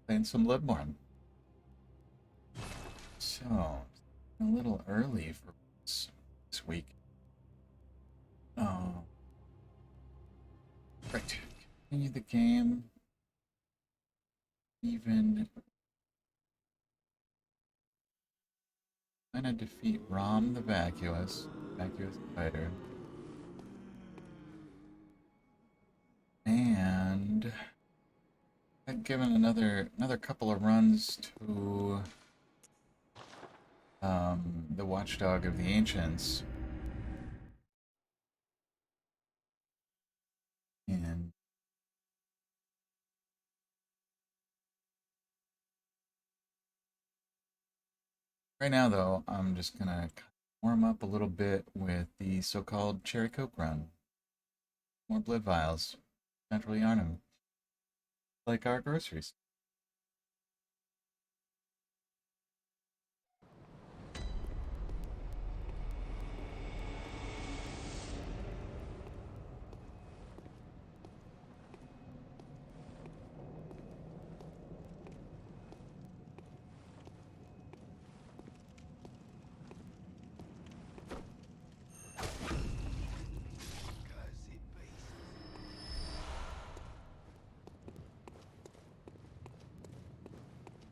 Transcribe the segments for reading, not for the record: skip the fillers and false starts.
playing some Bloodborne. So, a little early for this week. Oh, right. Continue the game. Even trying to defeat Rom the Vacuous Spider. And I'd given another couple of runs to the Watchdog of the Ancients. And right now, though, I'm just gonna warm up a little bit with the so-called Cherry Coke run. More blood vials. Central Yarnum. Like our groceries.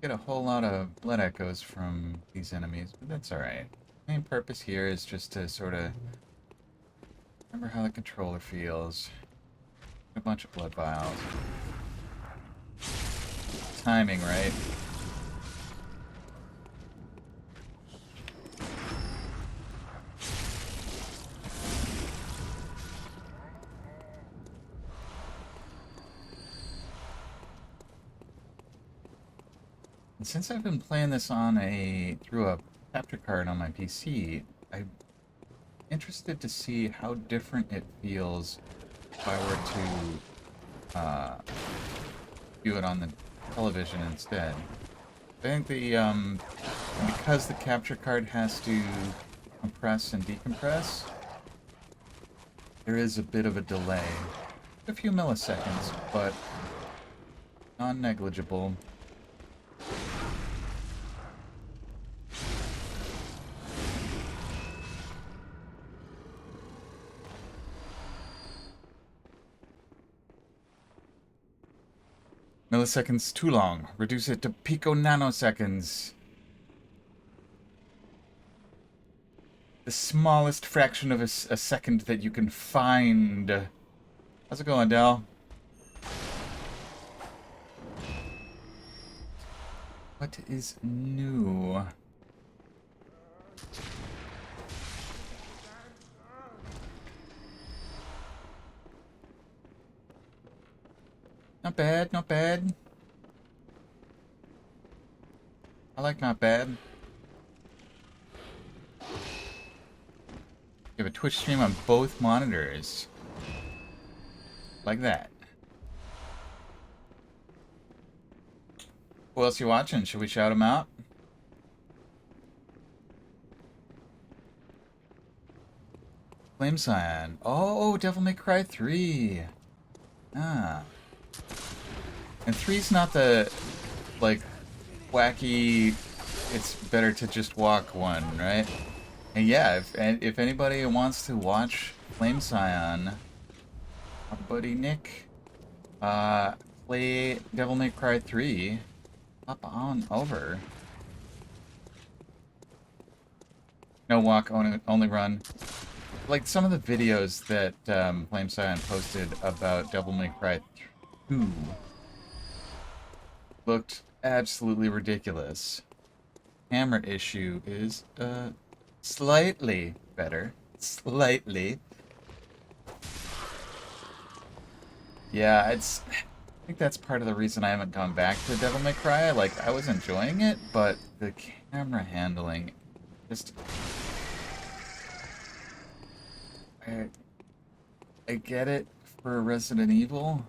Get a whole lot of blood echoes from these enemies, but that's alright. Main purpose here is just to sort of remember how the controller feels. A bunch of blood vials. Timing, right? And since I've been playing this on through a capture card on my PC, I'm interested to see how different it feels if I were to view it on the television instead. I think because the capture card has to compress and decompress, there is a bit of a delay. A few milliseconds, but non-negligible. Milliseconds too long. Reduce it to pico nanoseconds. The smallest fraction of a second that you can find. How's it going, Dal? What is new? Not bad, not bad. I like not bad. You have a Twitch stream on both monitors. Like that. Who else you watching? Should we shout them out? Flame Scion. Oh, Devil May Cry 3. Ah. And 3's not the, like, wacky, it's better to just walk one, right? And yeah, if anybody wants to watch Flame Scion, our buddy Nick, play Devil May Cry 3, hop on over. No walk, only run. Like some of the videos that Flame Scion posted about Devil May Cry 2 looked absolutely ridiculous. Camera issue is slightly better. Slightly. Yeah, I think that's part of the reason I haven't gone back to Devil May Cry. Like, I was enjoying it, but the camera handling just... I get it for Resident Evil.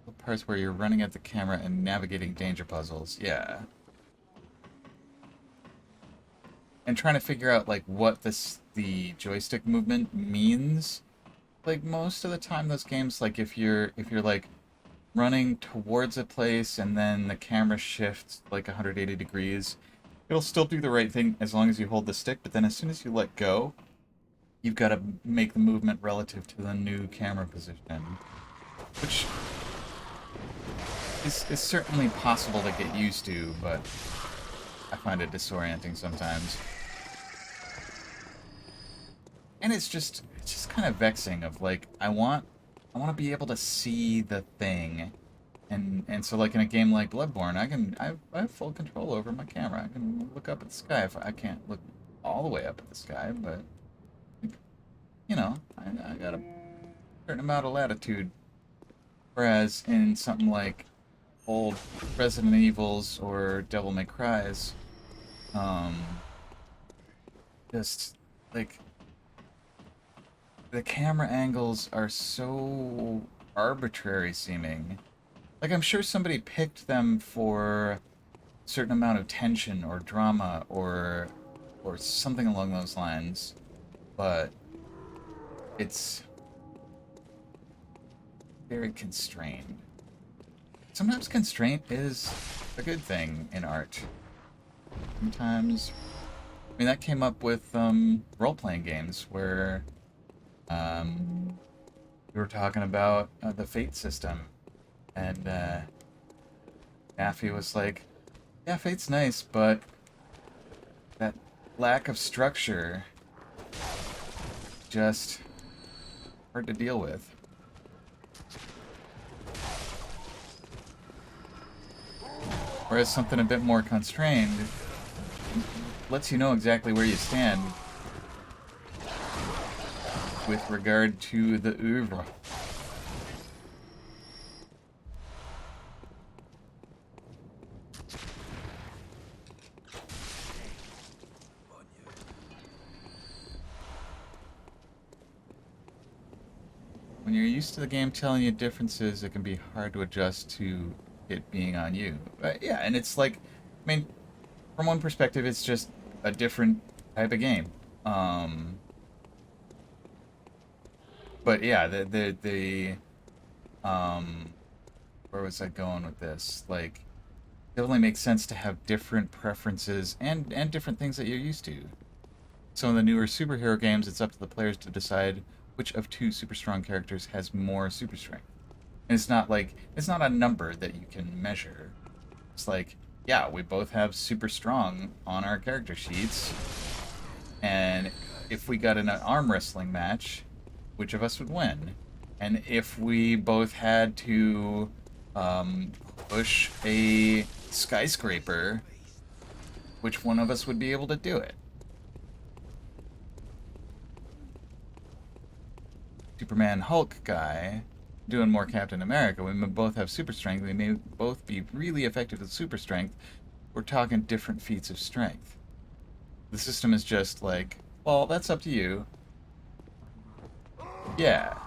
The parts where you're running at the camera and navigating danger puzzles, yeah. And trying to figure out, like, what the joystick movement means. Like, most of the time those games, like, if you're like, running towards a place and then the camera shifts like 180 degrees, it'll still do the right thing as long as you hold the stick, but then as soon as you let go, you've got to make the movement relative to the new camera position, which is certainly possible to get used to, but I find it disorienting sometimes. And it's just kind of vexing of like I want to be able to see the thing. And so like in a game like Bloodborne, I have full control over my camera. I can look up at the sky if I can't look all the way up at the sky, but you know, I got a certain amount of latitude. Whereas in something like old Resident Evils or Devil May Cry's, um, just like the camera angles are so arbitrary seeming. Like I'm sure somebody picked them for a certain amount of tension or drama or something along those lines, but it's very constrained. Sometimes constraint is a good thing in art. Sometimes, I mean, that came up with role-playing games where we were talking about the Fate system, and Daffy was like, "Yeah, Fate's nice, but that lack of structure just hard to deal with." Whereas something a bit more constrained lets you know exactly where you stand with regard to the oeuvre. When you're used to the game telling you differences, it can be hard to adjust to it being on you. But yeah, and it's like, I mean, from one perspective, it's just a different type of game. Um, but yeah, um, where was I going with this? Like, it only makes sense to have different preferences and different things that you're used to. So in the newer superhero games, it's up to the players to decide which of two super strong characters has more super strength. And it's not a number that you can measure. It's like, yeah, we both have super strong on our character sheets, and if we got in an arm wrestling match, which of us would win? And if we both had to push a skyscraper, which one of us would be able to do it? Superman Hulk guy doing more Captain America. We may both have super strength. We may both be really effective with super strength. We're talking different feats of strength. The system is just like, well, that's up to you. Yeah.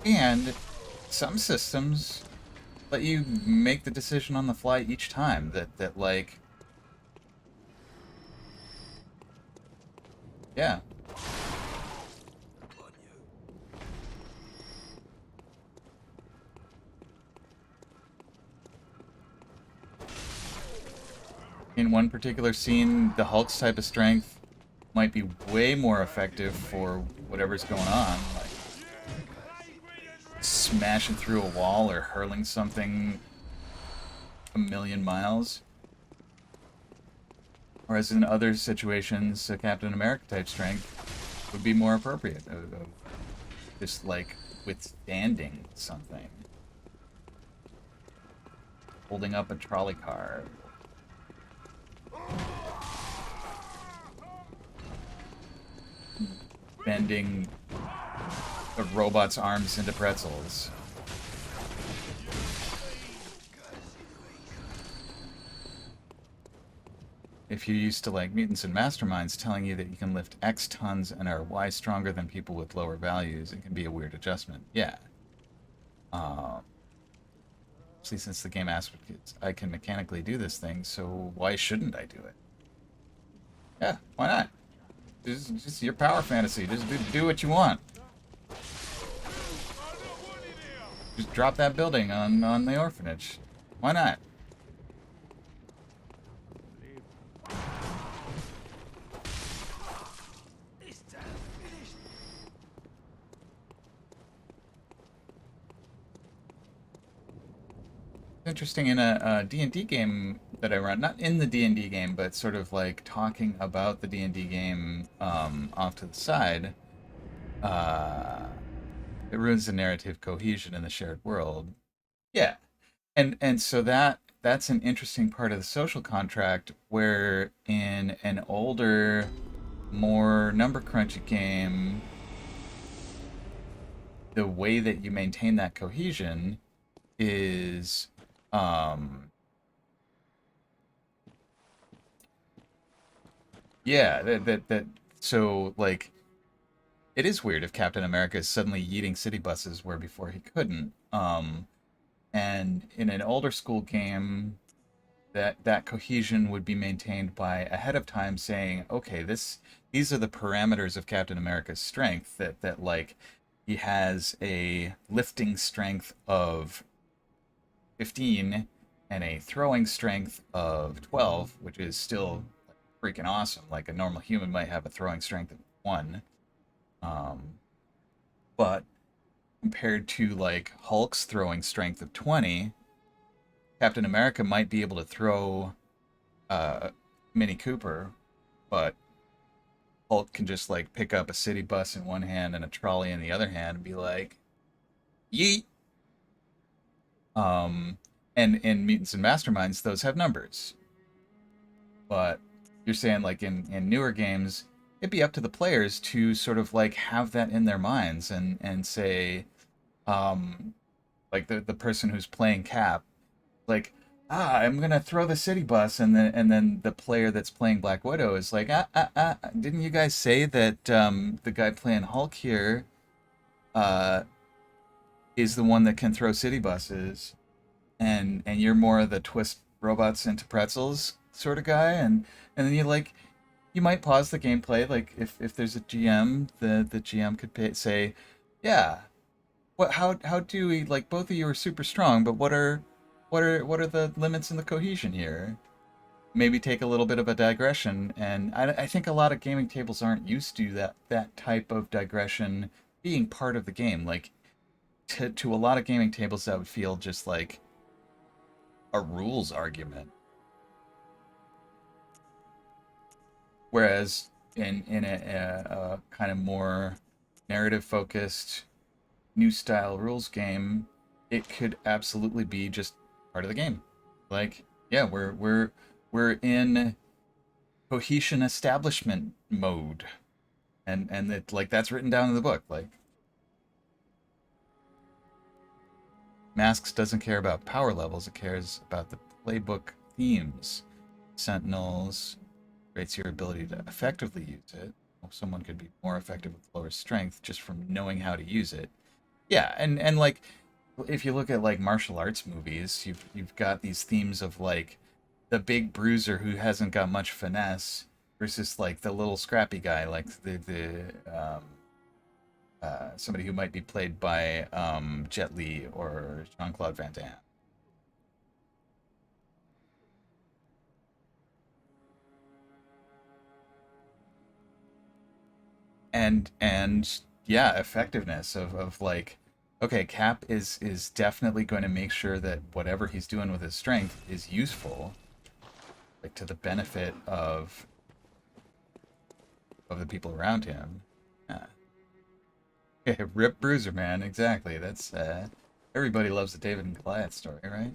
And some systems let you make the decision on the fly each time. That like, yeah. In one particular scene, the Hulk's type of strength might be way more effective for whatever's going on, like smashing through a wall or hurling something a million miles. Whereas in other situations, a Captain America type strength would be more appropriate, of just like withstanding something, holding up a trolley car. Bending a robot's arms into pretzels. If you're used to like mutants and masterminds telling you that you can lift X tons and are Y stronger than people with lower values, it can be a weird adjustment. Yeah. Especially since the game asks I can mechanically do this thing, so why shouldn't I do it? Yeah, why not? Just your power fantasy. Just do what you want. Just drop that building on the orphanage. Why not? Interesting in a D&D game that I run, not in the D&D game, but sort of like talking about the D&D game off to the side. Uh, it ruins the narrative cohesion in the shared world. Yeah, and so that's an interesting part of the social contract where in an older, more number crunchy game, the way that you maintain that cohesion is um yeah, that so like it is weird if Captain America is suddenly yeeting city buses where before he couldn't. And in an older school game, that cohesion would be maintained by ahead of time saying, okay, these are the parameters of Captain America's strength that like he has a lifting strength of 15 and a throwing strength of 12, which is still freaking awesome. Like a normal human might have a throwing strength of 1. Um, but compared to like Hulk's throwing strength of 20, Captain America might be able to throw Mini Cooper, but Hulk can just like pick up a city bus in one hand and a trolley in the other hand and be like, yeet. Um, and in Mutants and Masterminds, those have numbers. But you're saying like in newer games, it'd be up to the players to sort of like have that in their minds and say, um, like the person who's playing Cap, like, I'm gonna throw the city bus, and then the player that's playing Black Widow is like, didn't you guys say that the guy playing Hulk here uh is the one that can throw city buses, and you're more of the twist robots into pretzels sort of guy, and then you might pause the gameplay, like if there's a GM, the GM could say, yeah, how do we, like, both of you are super strong, but what are the limits in the cohesion here? Maybe take a little bit of a digression, and I think a lot of gaming tables aren't used to that type of digression being part of the game. Like to a lot of gaming tables, that would feel just like a rules argument. Whereas in a kind of more narrative focused new style rules game, it could absolutely be just part of the game. Like, yeah, we're in cohesion establishment mode, and it, like, that's written down in the book. Like, Masks doesn't care about power levels; it cares about the playbook themes. Sentinels rates your ability to effectively use it. Someone could be more effective with lower strength just from knowing how to use it. Yeah, and like if you look at like martial arts movies, you've got these themes of like the big bruiser who hasn't got much finesse versus like the little scrappy guy, like somebody who might be played by Jet Li or Jean Claude Van Damme. And yeah, effectiveness of like, okay, Cap is definitely going to make sure that whatever he's doing with his strength is useful, like to the benefit of the people around him. Yeah. Rip Bruiser, man. Exactly. That's everybody loves the David and Goliath story, right?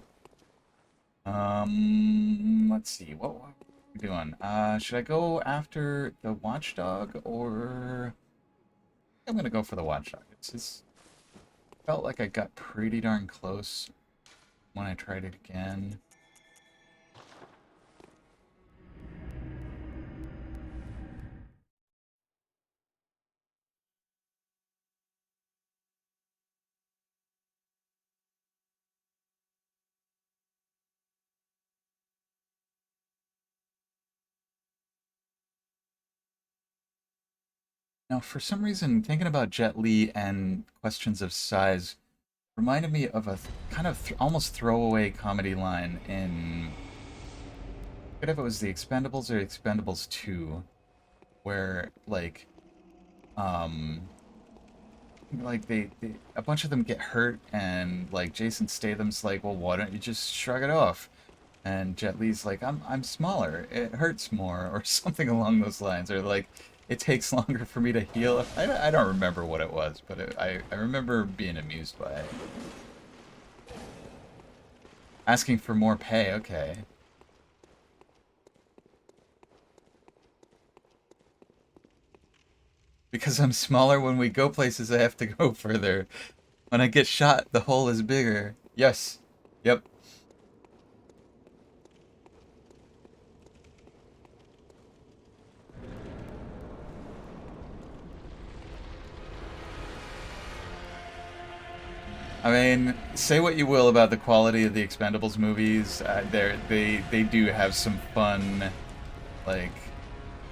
Let's see. What are we doing? Should I go after the Watchdog, or I'm gonna go for the Watchdog. It's felt like I got pretty darn close when I tried it again. Now, for some reason, thinking about Jet Li and questions of size reminded me of a kind of almost throwaway comedy line in, I forget if it was The Expendables or Expendables 2, where they a bunch of them get hurt, and like Jason Statham's like, well, why don't you just shrug it off? And Jet Li's like, I'm smaller, it hurts more, or something along those lines, or like, it takes longer for me to heal. I don't remember what it was, but I remember being amused by it. Asking for more pay, okay. Because I'm smaller, when we go places, I have to go further. When I get shot, the hole is bigger. Yes. Yep. I mean, say what you will about the quality of the Expendables movies, they do have some fun, like,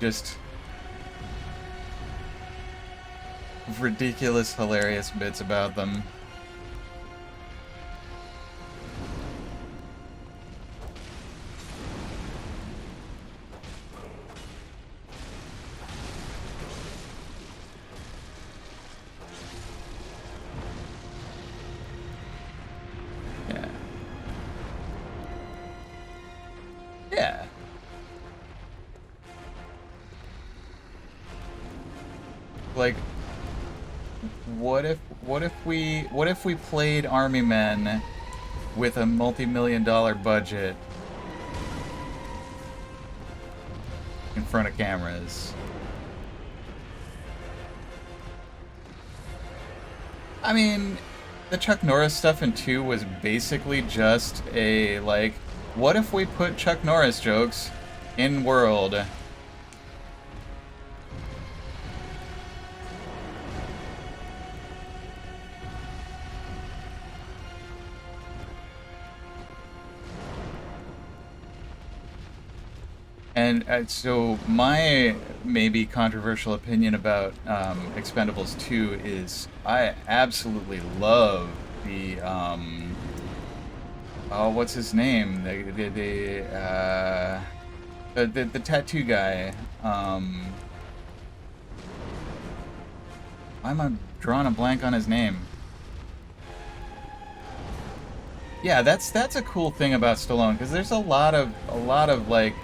just ridiculous, hilarious bits about them. Yeah. Yeah. Like, what if we played Army Men with a multi-million-dollar budget in front of cameras? I mean, the Chuck Norris stuff in 2 was basically just a, like, what if we put Chuck Norris jokes in world? And so my maybe controversial opinion about Expendables 2 is I absolutely love the oh, what's his name, the tattoo guy. Why am I drawing a blank on his name? Yeah, that's a cool thing about Stallone, because there's a lot of like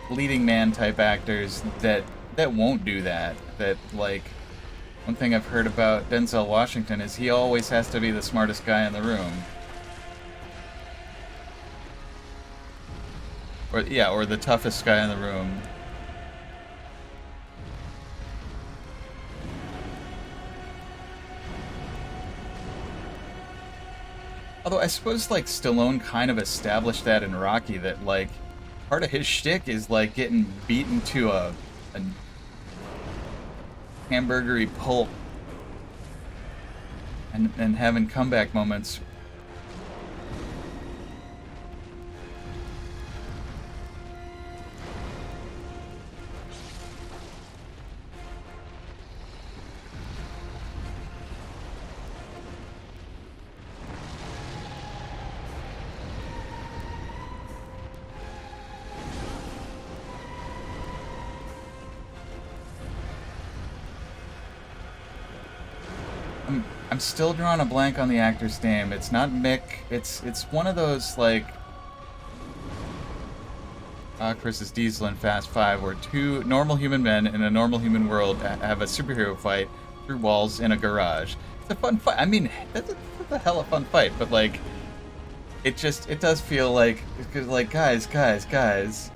leading man type actors that won't do that. That, like, one thing I've heard about Denzel Washington is he always has to be the smartest guy in the room. Or yeah, or the toughest guy in the room. Although I suppose like Stallone kind of established that in Rocky, that like part of his shtick is like getting beaten to a hamburgery pulp, and having comeback moments. I'm still drawing a blank on the actor's name. It's not Mick. It's one of those like Chris is Diesel in Fast Five, where two normal human men in a normal human world have a superhero fight through walls in a garage. It's a fun fight. I mean, that's a hella fun fight. But like, it does feel like, because like, guys, can't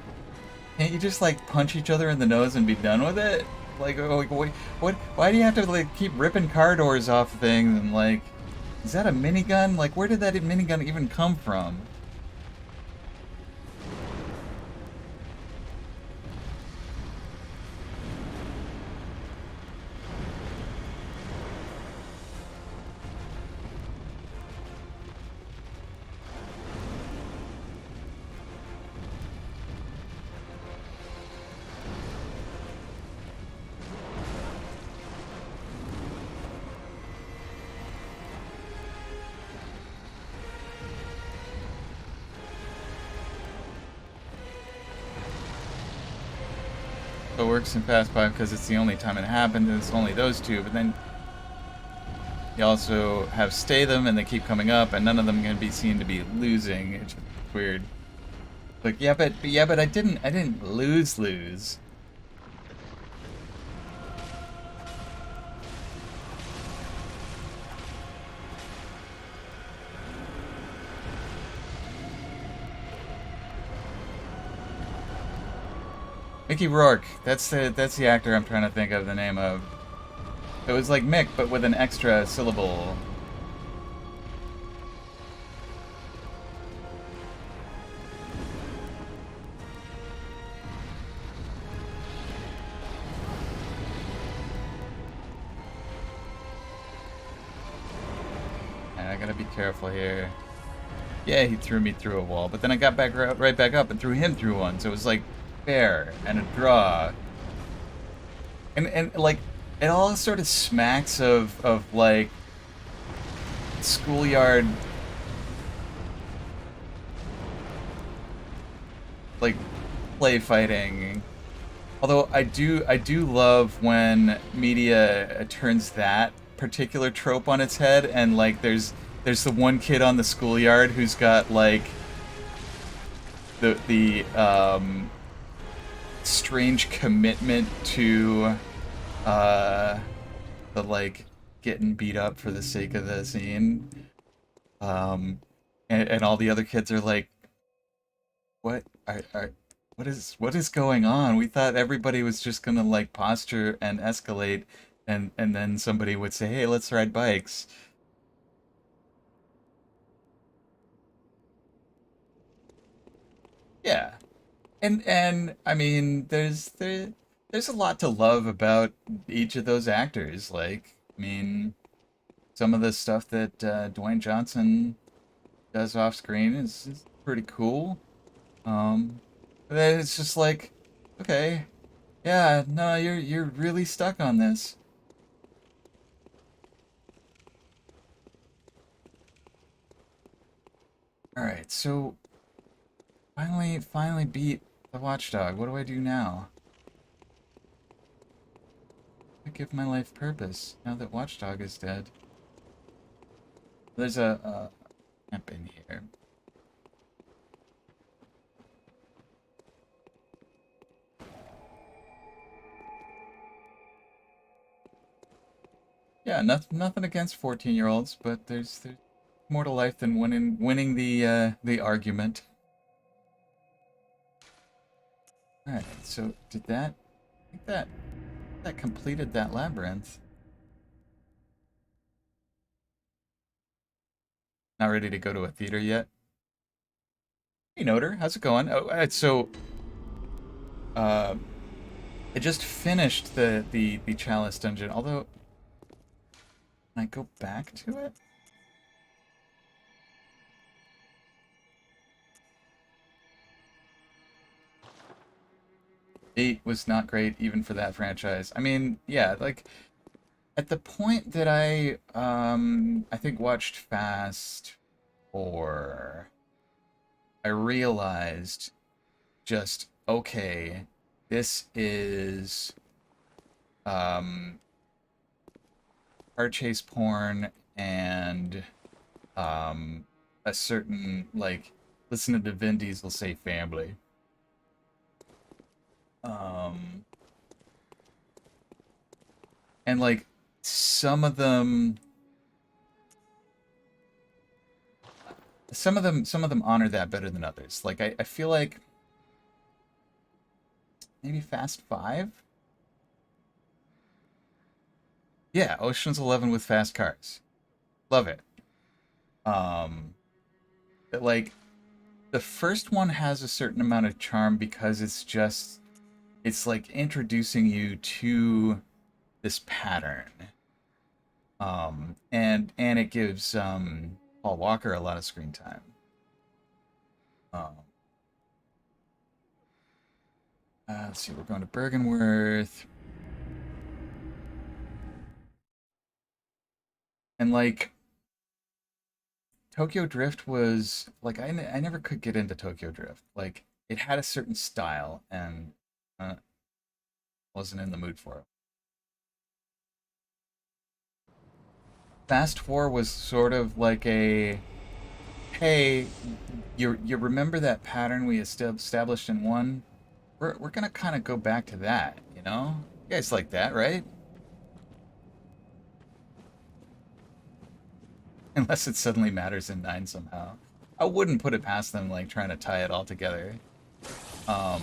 you just like punch each other in the nose and be done with it? Like, what? Why do you have to like keep ripping car doors off things, and like, is that a minigun? Like, where did that minigun even come from? So it works in Fast 5 because it's the only time it happened, and it's only those two, but then you also have stay them, and they keep coming up, and none of them can be seen to be losing. It's just weird. Like, but I didn't lose. Mickey Rourke. That's the actor I'm trying to think of the name of. It was like Mick, but with an extra syllable. And I gotta be careful here. Yeah, he threw me through a wall, but then I got back right back up and threw him through one. So it was like fair and a draw. And like it all sort of smacks of like schoolyard like play fighting. Although I do love when media turns that particular trope on its head, and like there's the one kid on the schoolyard who's got like the strange commitment to uh the like getting beat up for the sake of the scene. Um and all the other kids are like, what are what is going on? We thought everybody was just gonna like posture and escalate, and then somebody would say, "Hey, let's ride bikes." Yeah, and I mean, there's a lot to love about each of those actors. Like, I mean, some of the stuff that Dwayne Johnson does off screen is pretty cool. But then it's just like, okay, yeah, no, you're really stuck on this. All right, so finally beat the watchdog. What do I do now? I give my life purpose now that watchdog is dead. There's a camp in here. Yeah, nothing against 14-year-olds, but there's more to life than winning the argument. All right, so did that? I think that completed that labyrinth. Not ready to go to a theater yet. Hey, Noter, how's it going? Oh, so uh, I just finished the Chalice dungeon. Although, can I go back to it? 8 was not great even for that franchise. I mean, yeah, like at the point that I think watched Fast 4, I realized just okay, this is um car chase porn and um a certain like listen to Vin Diesel say family. Um and like some of them some of them honor that better than others. Like I feel like maybe Fast 5. Yeah, Ocean's 11 with fast cars. Love it. Um but like the first one has a certain amount of charm because it's like introducing you to this pattern. And it gives Paul Walker a lot of screen time. Um let's see, we're going to Bergenworth. And like Tokyo Drift was like I never could get into Tokyo Drift. Like it had a certain style, and uh, Wasn't in the mood for it. Fast 4 was sort of like a, hey, you remember that pattern we established in 1? We're gonna kind of go back to that, you know? You guys like that, right? Unless it suddenly matters in 9 somehow. I wouldn't put it past them, like, trying to tie it all together. Um,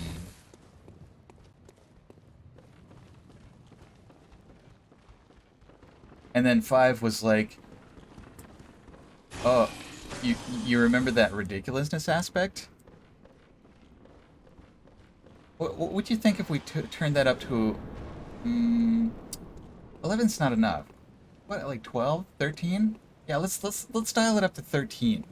and then 5 was like, oh, you remember that ridiculousness aspect? What would you think if we turned that up to... 11's not enough. What, like 12? 13? Yeah, let's dial it up to 13.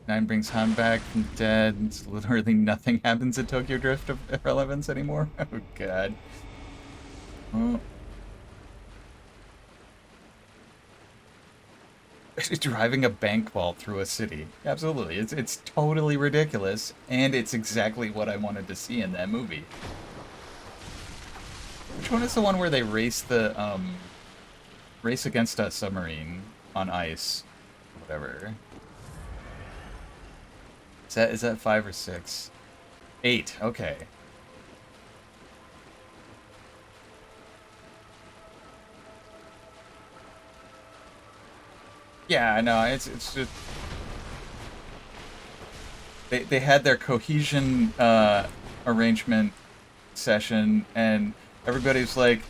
9 brings Han back from the dead. It's literally nothing happens in Tokyo Drift of 11's anymore. Oh god. Oh. Driving a bank vault through a city. Absolutely. It's totally ridiculous, and it's exactly what I wanted to see in that movie. Which one is the one where they race race against a submarine on ice? Whatever. Is that 5 or 6? 8, okay. Yeah, no, it's just they had their cohesion arrangement session, and everybody's like,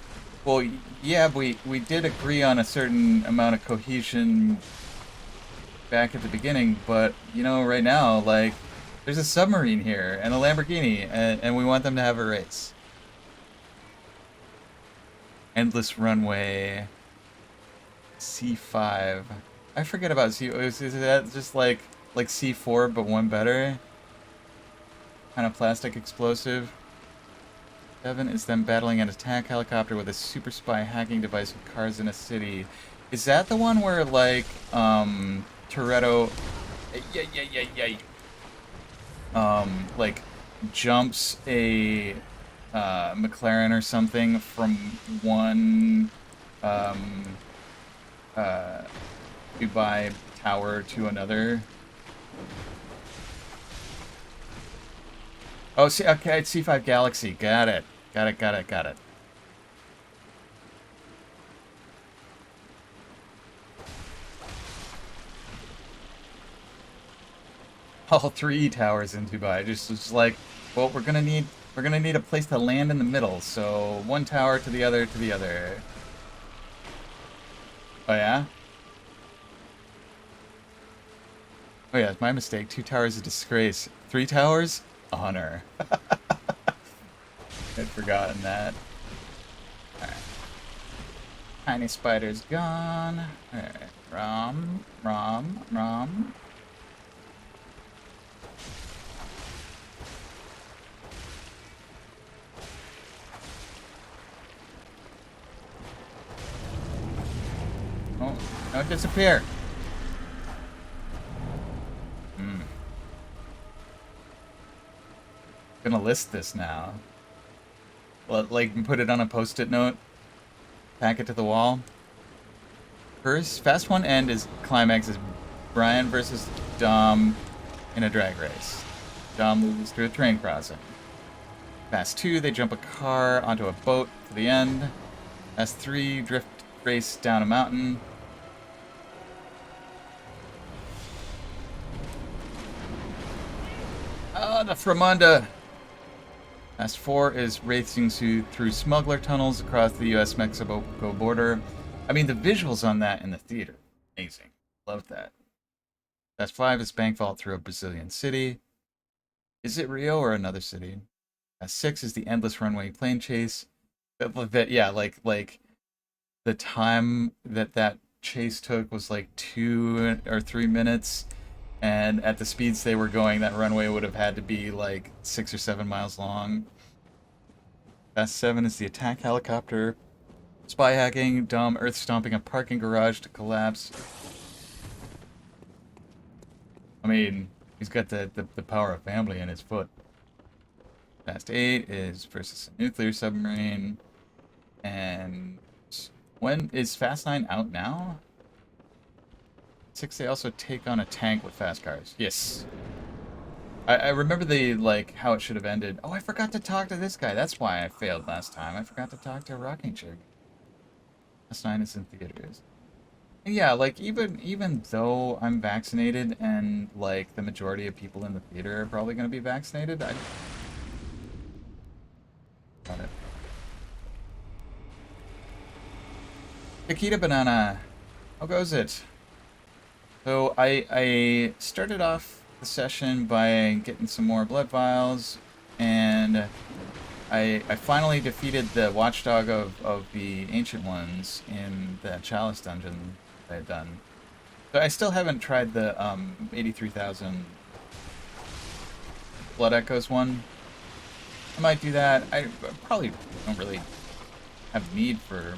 well, yeah, we did agree on a certain amount of cohesion back at the beginning, but you know, right now, like, there's a submarine here and a Lamborghini, and we want them to have a race. Endless runway. C5. I forget about C. Is that just like C4 but one better? Kind of plastic explosive. 7 is them battling an attack helicopter with a super spy hacking device with cars in a city. Is that the one where like Toretto like jumps a McLaren or something from one Dubai tower to another? Oh, see, okay, it's C5 Galaxy. Got it. Got it, got it, got it. All 3 towers in Dubai. Just like, well, we're gonna need a place to land in the middle, so one tower to the other to the other. Oh yeah? Oh yeah, it's my mistake. 2 towers a disgrace. 3 towers? Honor. I'd forgotten that. Alright. Tiny spider's gone. Alright. Rom. Oh, don't disappear. Gonna list this now. Well, like, put it on a post-it note. Pack it to the wall. First, Fast 1 end is climax is Brian versus Dom in a drag race. Dom moves through a train crossing. Fast 2, they jump a car onto a boat for the end. Fast 3, drift race down a mountain. Oh, the Fremunda! Fast 4 is racing through smuggler tunnels across the U.S.-Mexico border. I mean, the visuals on that in the theater, amazing. Love that. Fast 5 is bank vault through a Brazilian city. Is it Rio or another city? Fast 6 is the endless runway plane chase. Yeah, like the time that chase took was like 2 or 3 minutes, and at the speeds they were going, that runway would have had to be like 6 or 7 miles long. Fast 7 is the attack helicopter. Spy hacking, Dom earth stomping a parking garage to collapse. I mean, he's got the power of family in his foot. Fast 8 is versus a nuclear submarine. And when is Fast 9 out now? 6, they also take on a tank with fast cars. Yes. I remember like, how it should have ended. Oh, I forgot to talk to this guy. That's why I failed last time. I forgot to talk to a rocking chick. Fast 9 is in theaters. Yeah, like, even though I'm vaccinated and, like, the majority of people in the theater are probably going to be vaccinated, I... Got it. Chiquita Banana. How goes it? So I started off the session by getting some more blood vials, and I finally defeated the watchdog of the ancient ones in the chalice dungeon I had done. So I still haven't tried the 83,000 blood echoes one. I might do that. I probably don't really have need for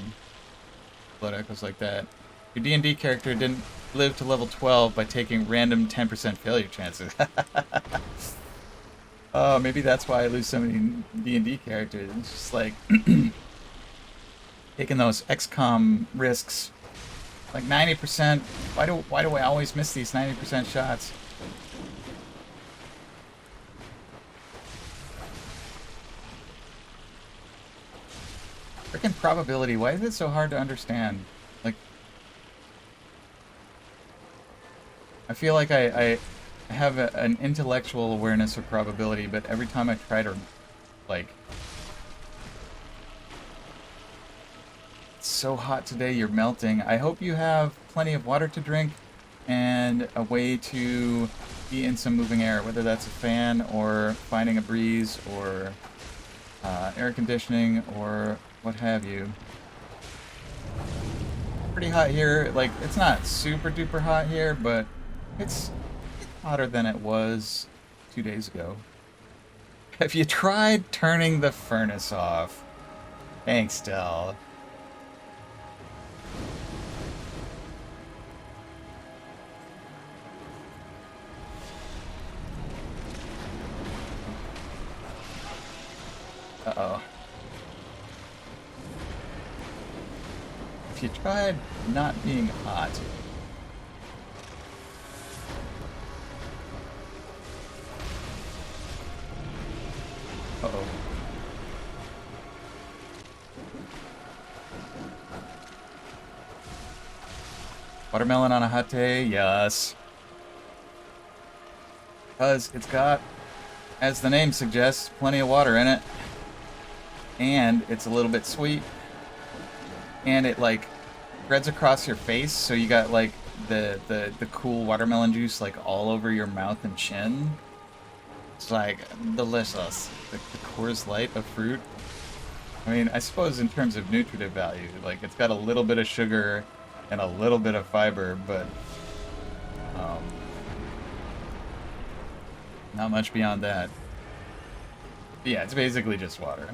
blood echoes like that. Your D&D character didn't live to level 12 by taking random 10% failure chances. Oh, maybe that's why I lose so many D&D characters. It's just like taking those XCOM risks. Like 90%. Why do I always miss these 90% shots? Freaking probability. Why is it so hard to understand? Like, I feel like I have an intellectual awareness of probability, but every time I try to, like... It's so hot today, you're melting. I hope you have plenty of water to drink and a way to be in some moving air, whether that's a fan or finding a breeze or air conditioning or what have you. Pretty hot here. Like, it's not super duper hot here, but it's hotter than it was 2 days ago. Have you tried turning the furnace off? Thanks, Del. Uh-oh. If you tried not being hot... Uh-oh. Watermelon on a hot day? Yes. Because it's got, as the name suggests, plenty of water in it. And it's a little bit sweet. And it, like, spreads across your face, so you got, like, the cool watermelon juice, like, all over your mouth and chin. It's, like, delicious. The Coors Light of fruit. I mean, I suppose in terms of nutritive value, like, it's got a little bit of sugar and a little bit of fiber, but not much beyond that. But yeah, it's basically just water.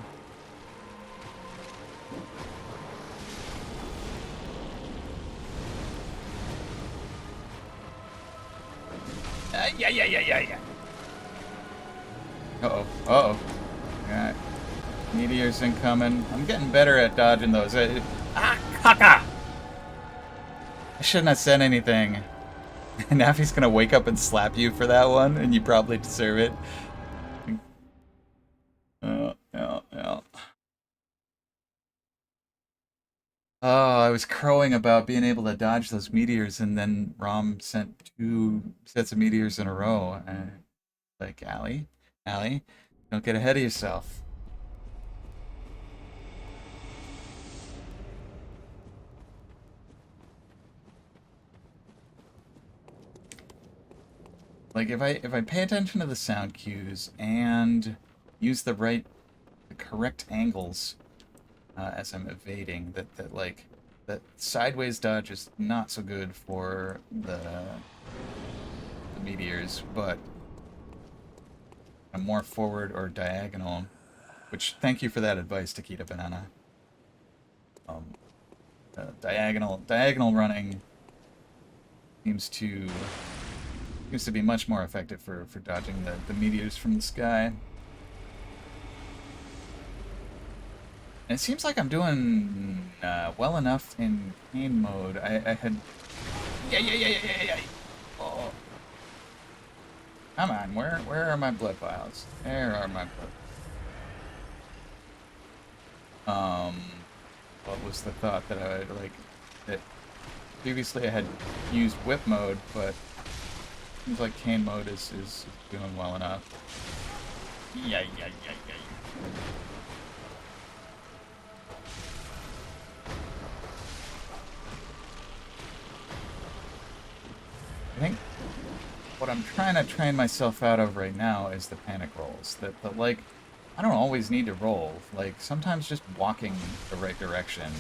Yeah. Uh-oh. Uh-oh. Alright. Meteors incoming. I'm getting better at dodging those. Caca! I shouldn't have said anything. Naffy's gonna wake up and slap you for that one, and you probably deserve it. Yeah. Oh, I was crowing about being able to dodge those meteors, and then Rom sent 2 sets of meteors in a row. Like, Alli, don't get ahead of yourself. Like, if I pay attention to the sound cues and use the correct angles as I'm evading, that sideways dodge is not so good for the meteors, but a more forward or diagonal, which, thank you for that advice, Taquita Banana. Diagonal running seems to be much more effective for dodging the meteors from the sky. And it seems like I'm doing well enough in pain mode. I had... Yeah. Oh, come on, where are my blood vials? There are my blood. What was the thought that I would, like, that previously I had used whip mode, but seems like cane mode is doing well enough. Yeah. I think what I'm trying to train myself out of right now is the panic rolls. That like, I don't always need to roll. Like, sometimes just walking the right direction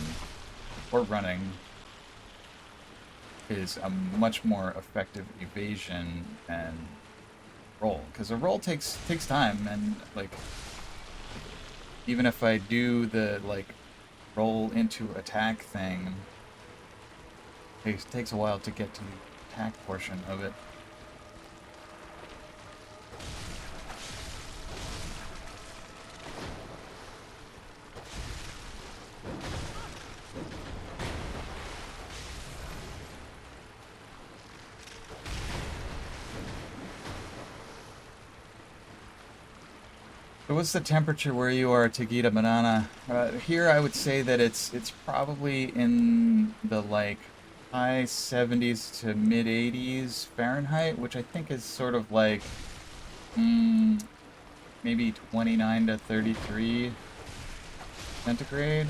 or running is a much more effective evasion than roll. Because a roll takes time, and, like, even if I do the, like, roll into attack thing, it takes a while to get to the attack portion of it. So what's the temperature where you are, Tagita Banana? Here I would say that it's probably in the, like, high 70s to mid 80s Fahrenheit, which I think is sort of like maybe 29 to 33 centigrade.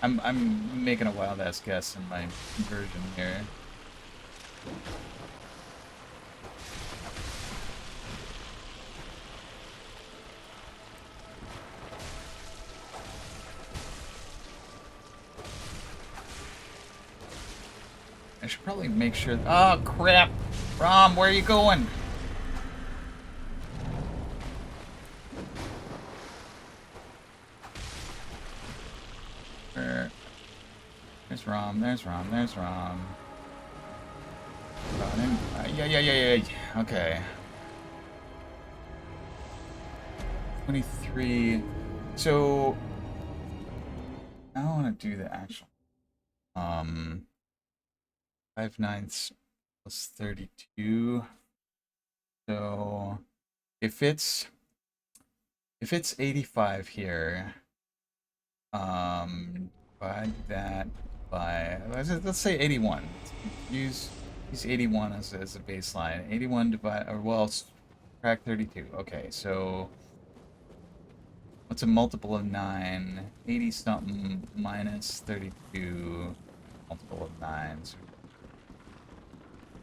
I'm making a wild ass guess in my conversion here. I should probably make sure. Oh crap! Rom, where are you going? Where? There's Rom. There's Rom. There's Rom. Yeah. Okay. 23. So I don't want to do the actual. 5/9 plus 32. So if it's 85 here, divide that by, let's say 81. Use 81 as a baseline. 81 divide, or well, subtract 32. Okay, so what's a multiple of 9? 80 something minus 32, multiple of 9. So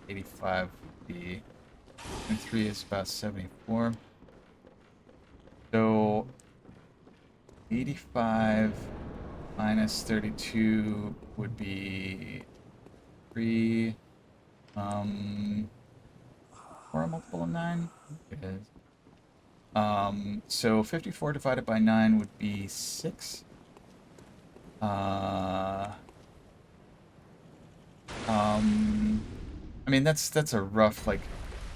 85 would be, and 3 is about 74. So 85 minus 32 would be 3, or a multiple of 9? It is. So 54 divided by 9 would be 6. I mean, that's a rough, like,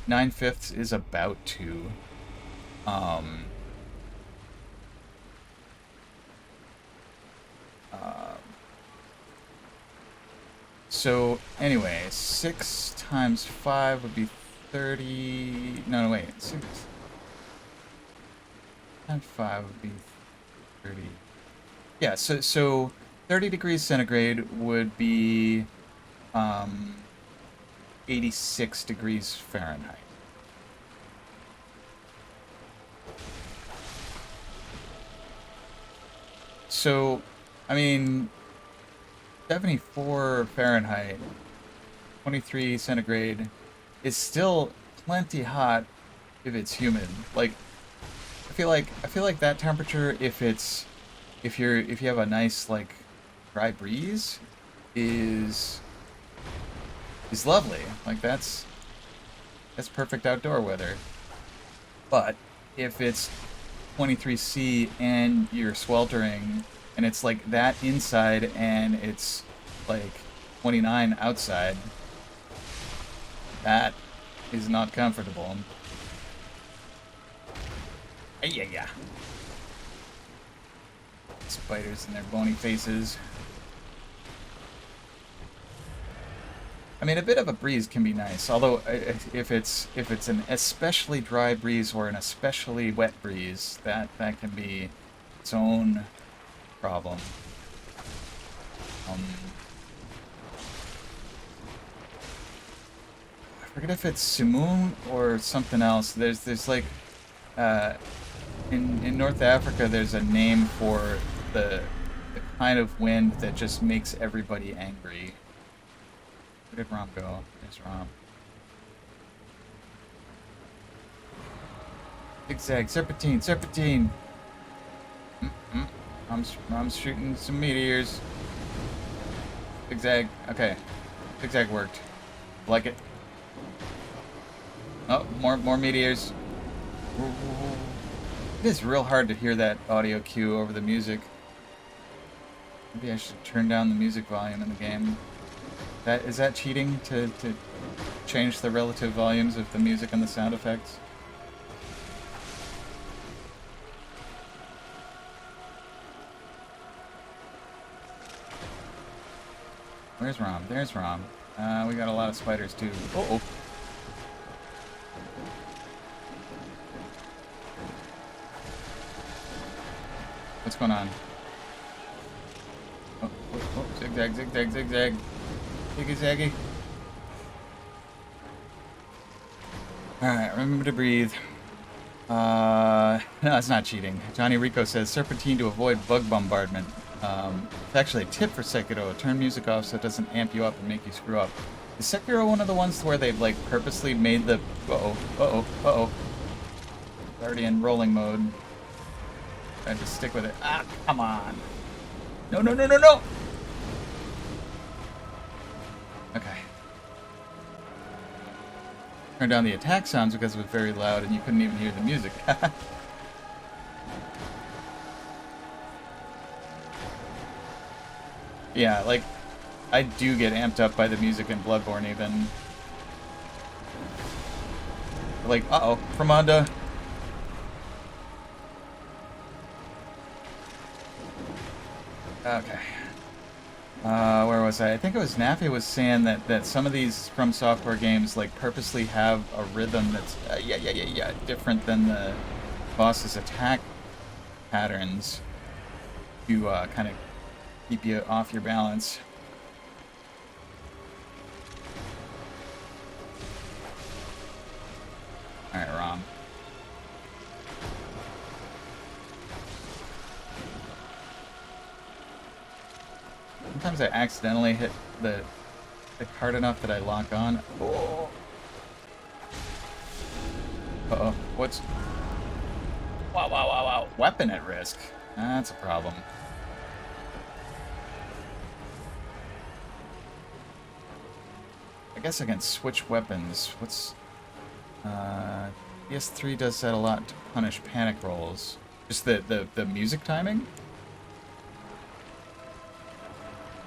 9/5 is about 2. So anyway, 6 times 5 would be 30. No, wait. 6 times 5 would be 30. Yeah, so 30 degrees centigrade would be 86 degrees Fahrenheit. So, I mean, 74 Fahrenheit, 23 centigrade is still plenty hot if it's humid. Like, I feel like that temperature, if you have a nice, like, dry breeze, is lovely. Like, that's perfect outdoor weather. But if it's 23°C and you're sweltering, and it's like that inside and it's like 29 outside, that is not comfortable. Yeah. Spiders and their bony faces. I mean, a bit of a breeze can be nice, although if it's an especially dry breeze or an especially wet breeze, that can be its own problem. I forget if it's Simoon or something else. There's like in North Africa, there's a name for the kind of wind that just makes everybody angry. Where did Rom go? There's Rom. Zigzag, serpentine, serpentine. I'm shooting some meteors. Zigzag. Okay, zigzag worked. Like it. Oh, more meteors. It is real hard to hear that audio cue over the music. Maybe I should turn down the music volume in the game. Is that cheating to change the relative volumes of the music and the sound effects? Where's Rom? There's Rom. We got a lot of spiders too. Uh-oh. What's going on? Oh, zigzag, zigzag, zigzag. Ziggy-zaggy. Alright, remember to breathe. No, it's not cheating. Johnny Rico says, serpentine to avoid bug bombardment. It's actually a tip for Sekiro. Turn music off so it doesn't amp you up and make you screw up. Is Sekiro one of the ones where they've, like, purposely made the... Uh-oh, uh-oh, uh-oh. Already in rolling mode. I have to stick with it. Ah, come on. No, no, no, no, no! Okay. Turn down the attack sounds because it was very loud and you couldn't even hear the music. Yeah, like, I do get amped up by the music in Bloodborne even. Like, uh-oh, Framanda. Okay. Where was I? I think it was Naffy was saying that some of these From Software games like purposely have a rhythm that's different than the boss's attack patterns to kind of keep you off your balance. All right, Rom. Sometimes I accidentally hit the hard enough that I lock on. Oh. Uh-oh. What's... Wow, wow, wow, wow. Weapon at risk. That's a problem. I guess I can switch weapons. What's... PS3 does that a lot to punish panic rolls. Just the music timing?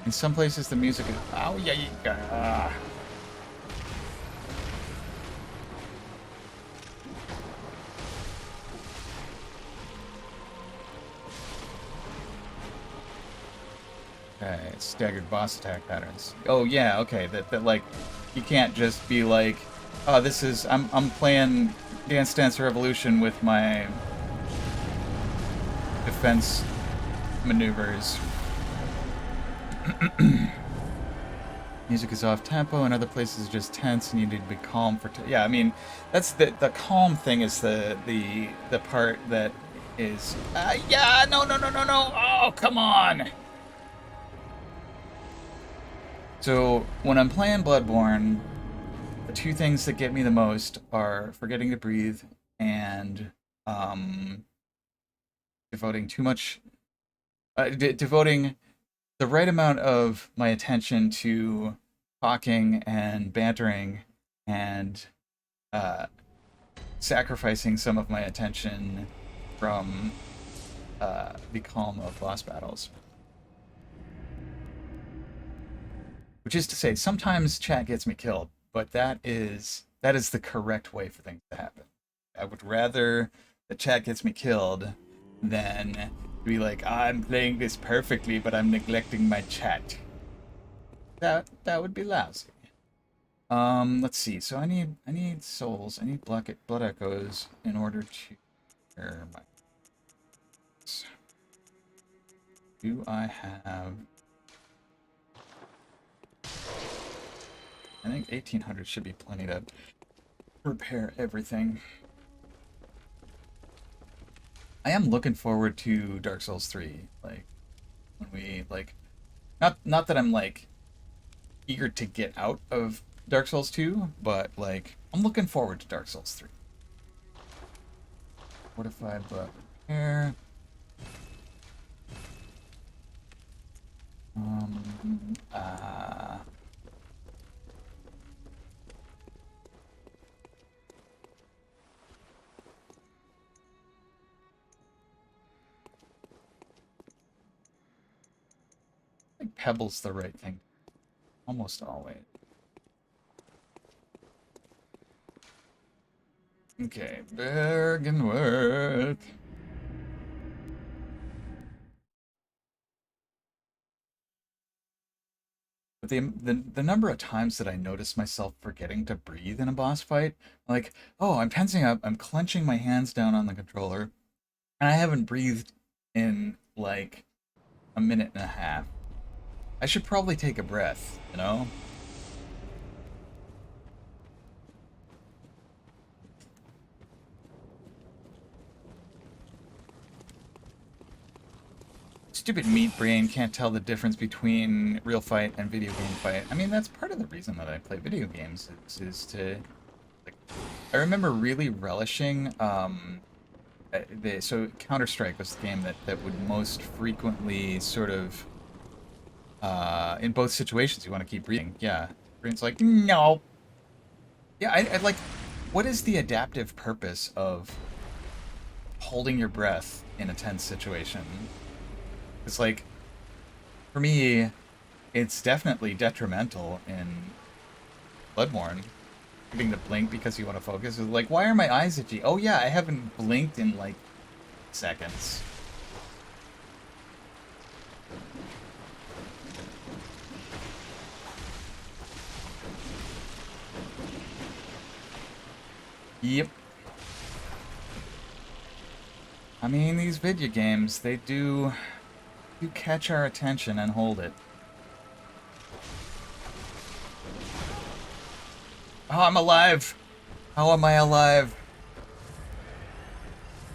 In some places, the music is... Oh, yeah, yeah. Okay, staggered boss attack patterns. Oh, yeah, okay. That like, you can't just be like, oh, this is... I'm playing Dance Dance Revolution with my defense maneuvers. Music is off tempo, and other places are just tense, and you need to be calm for. Yeah, I mean, that's the calm thing is the part that is. Yeah, no, no, no, no, no! Oh, come on! So when I'm playing Bloodborne, the two things that get me the most are forgetting to breathe and devoting too much, devoting the right amount of my attention to talking and bantering and sacrificing some of my attention from the calm of boss battles. Which is to say, sometimes chat gets me killed, but that is the correct way for things to happen. I would rather the chat gets me killed than Be like, I'm playing this perfectly, but I'm neglecting my chat. That would be lousy. Let's see. So I need souls. I need blood echoes in order to repair my. Do I have? I think 1800 should be plenty to repair everything. I am looking forward to Dark Souls 3. Like when we like, not that I'm like eager to get out of Dark Souls 2, but like I'm looking forward to Dark Souls 3. Fortified but repair. Uh, I think Pebble's the right thing. Almost always. Okay, Bergenworth. But the number of times that I notice myself forgetting to breathe in a boss fight, like, oh, I'm tensing up, I'm clenching my hands down on the controller, and I haven't breathed in like a minute and a half. I should probably take a breath, you know? Stupid meat brain can't tell the difference between real fight and video game fight. I mean, that's part of the reason that I play video games is to like. I remember really relishing so Counter-Strike was the game that would most frequently sort of in both situations you want to keep breathing. Yeah, brain's like no. Yeah, I like. What is the adaptive purpose of holding your breath in a tense situation? It's like, for me, it's definitely detrimental in Bloodborne. Getting to blink because you want to focus is like, why are my eyes itchy? Oh yeah, I haven't blinked in like seconds. Yep. I mean, these video games, they do catch our attention and hold it. Oh, I'm alive! How am I alive?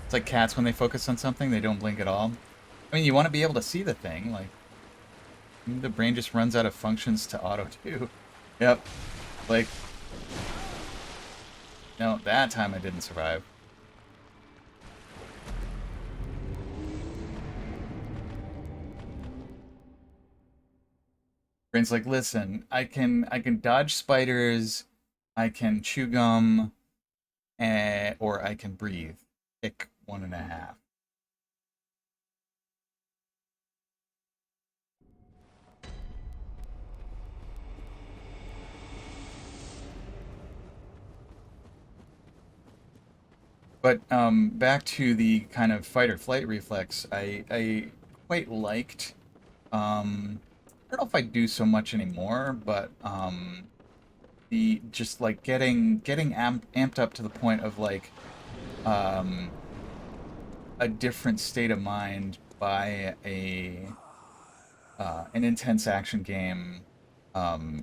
It's like cats when they focus on something, they don't blink at all. I mean, you want to be able to see the thing, like, the brain just runs out of functions to auto-do. Yep. Like, no, that time I didn't survive. Brain's like, listen, I can dodge spiders, I can chew gum, or I can breathe. Pick one and a half. But back to the kind of fight or flight reflex, I quite liked. I don't know if I do so much anymore, but the just like getting amped up to the point of like um, a different state of mind by a an intense action game.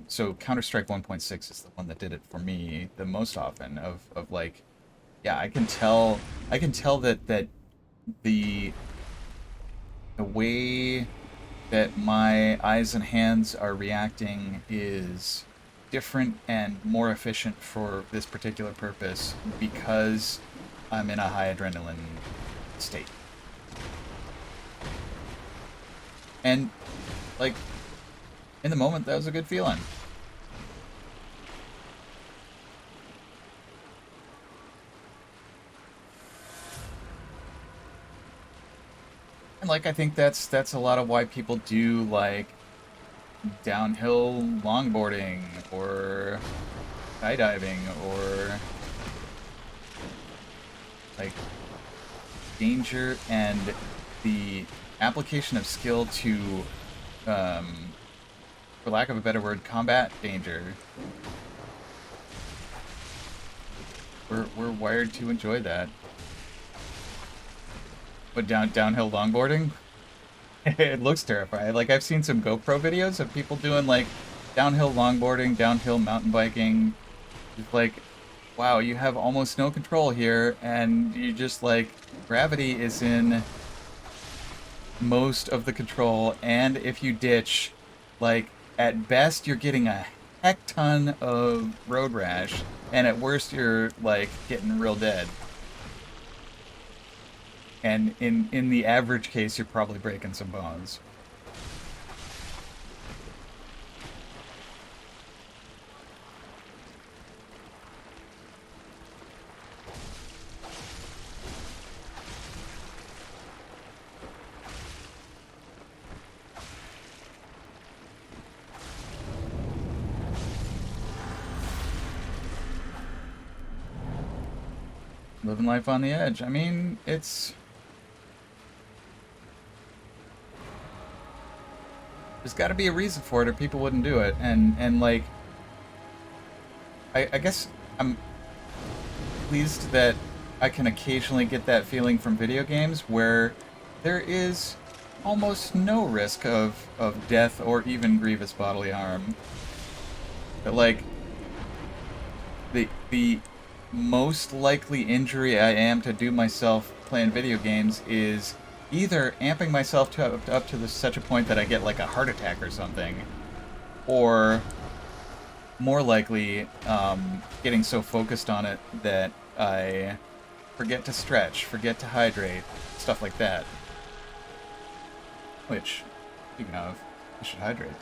So Counter-Strike 1.6 is the one that did it for me the most often. Of like, yeah, I can tell that the the way that my eyes and hands are reacting is different and more efficient for this particular purpose because I'm in a high adrenaline state. And like in the moment that was a good feeling. And like I think that's a lot of why people do like downhill longboarding or skydiving or like danger and the application of skill to, for lack of a better word, combat danger. We're wired to enjoy that. But downhill longboarding, it looks terrifying. Like I've seen some GoPro videos of people doing like downhill longboarding, downhill mountain biking. It's like, wow, you have almost no control here, and you just like gravity is in most of the control, and if you ditch, like at best you're getting a heck ton of road rash, and at worst you're like getting real dead. And in the average case, you're probably breaking some bones. Living life on the edge. I mean, it's... There's got to be a reason for it, or people wouldn't do it. And like, I guess I'm pleased that I can occasionally get that feeling from video games where there is almost no risk of death or even grievous bodily harm. But like, the most likely injury I am to do myself playing video games is either amping myself up to such a point that I get like a heart attack or something, or more likely getting so focused on it that I forget to stretch, forget to hydrate, stuff like that. Which, speaking of, I should hydrate.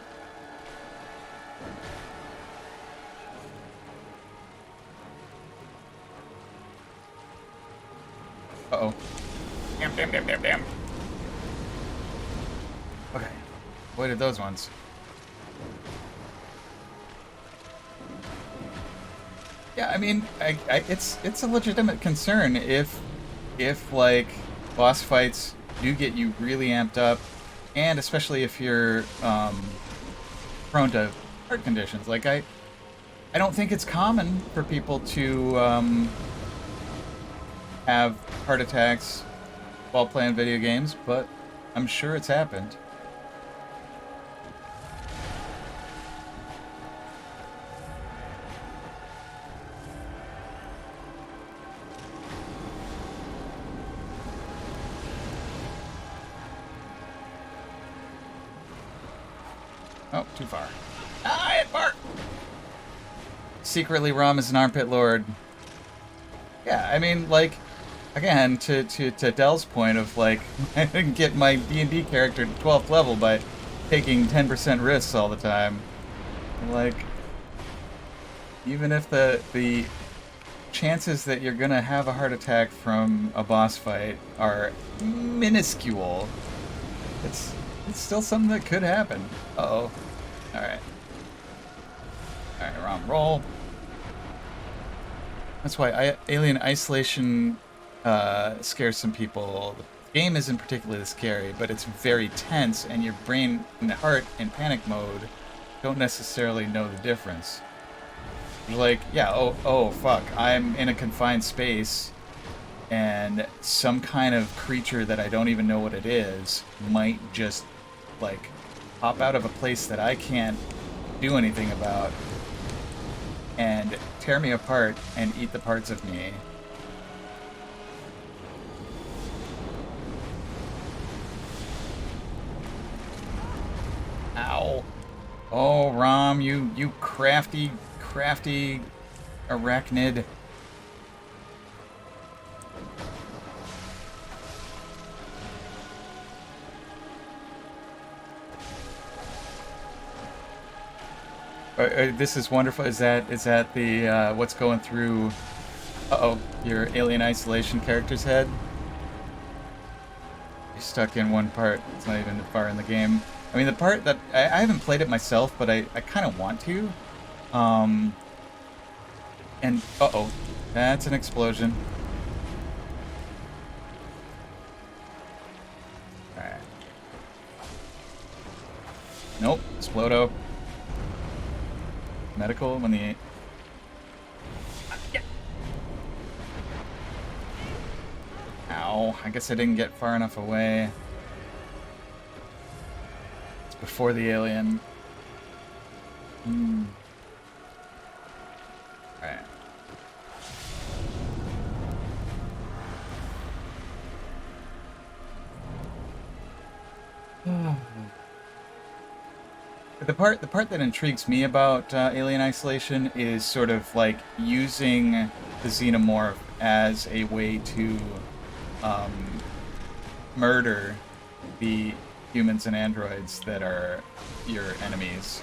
Uh-oh. Damn. Okay. Avoided those ones. Yeah, I mean, it's a legitimate concern if like boss fights do get you really amped up, and especially if you're prone to heart conditions. Like I don't think it's common for people to have heart attacks while playing video games, but I'm sure it's happened. Oh, too far. Ah, it barked! Secretly, Rom is an armpit lord. Yeah, I mean, like, again, to Dell's point of, like, I didn't get my D&D character to 12th level by taking 10% risks all the time. Like, even if the chances that you're gonna have a heart attack from a boss fight are minuscule, it's still something that could happen. Uh-oh. Alright. Alright, Rom, roll. That's why Alien Isolation scares some people. The game isn't particularly scary, but it's very tense, and your brain and heart in panic mode don't necessarily know the difference. You're like, yeah, oh, fuck, I'm in a confined space, and some kind of creature that I don't even know what it is might just, like, pop out of a place that I can't do anything about and tear me apart and eat the parts of me. Ow. Oh, Rom, you crafty arachnid. This is wonderful. Is that the what's going through? Uh-oh, your Alien Isolation character's head? You're stuck in one part. It's not even far in the game. I mean, the part that I haven't played it myself, but I kind of want to. And uh-oh, that's an explosion. Nope. Explodo. Medical when the... Ow. I guess I didn't get far enough away. It's before the alien. Alright. The part that intrigues me about Alien Isolation is sort of like using the xenomorph as a way to murder the humans and androids that are your enemies.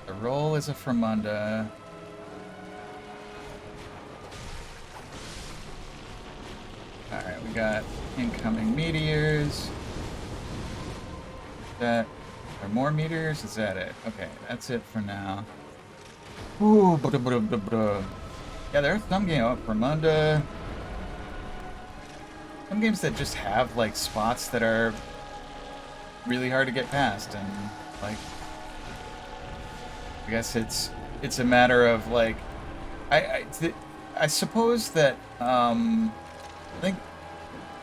The roll is a Fermunda. Alright, we got incoming meteors. Are more meteors? Is that it? Okay, that's it for now. Ooh, yeah, there are some games. Oh, Fermunda. Some games that just have like spots that are really hard to get past, and like, I guess it's a matter of like, I suppose that I think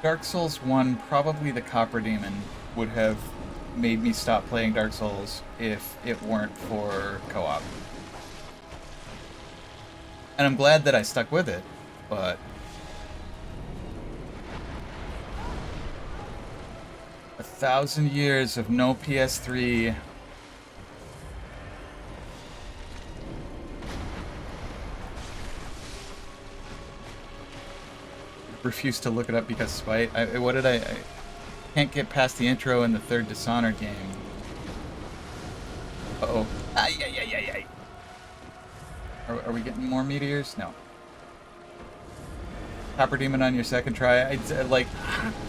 Dark Souls 1, probably the Copper Demon, would have made me stop playing Dark Souls if it weren't for co-op. And I'm glad that I stuck with it, but... 1,000 years of no PS3... Refuse to look it up because spite. What did I can't get past the intro in the third Dishonored game. Uh-oh. Ay, ay, ay, ay, ay. Are we getting more meteors? No. Copper Demon on your second try. It's like...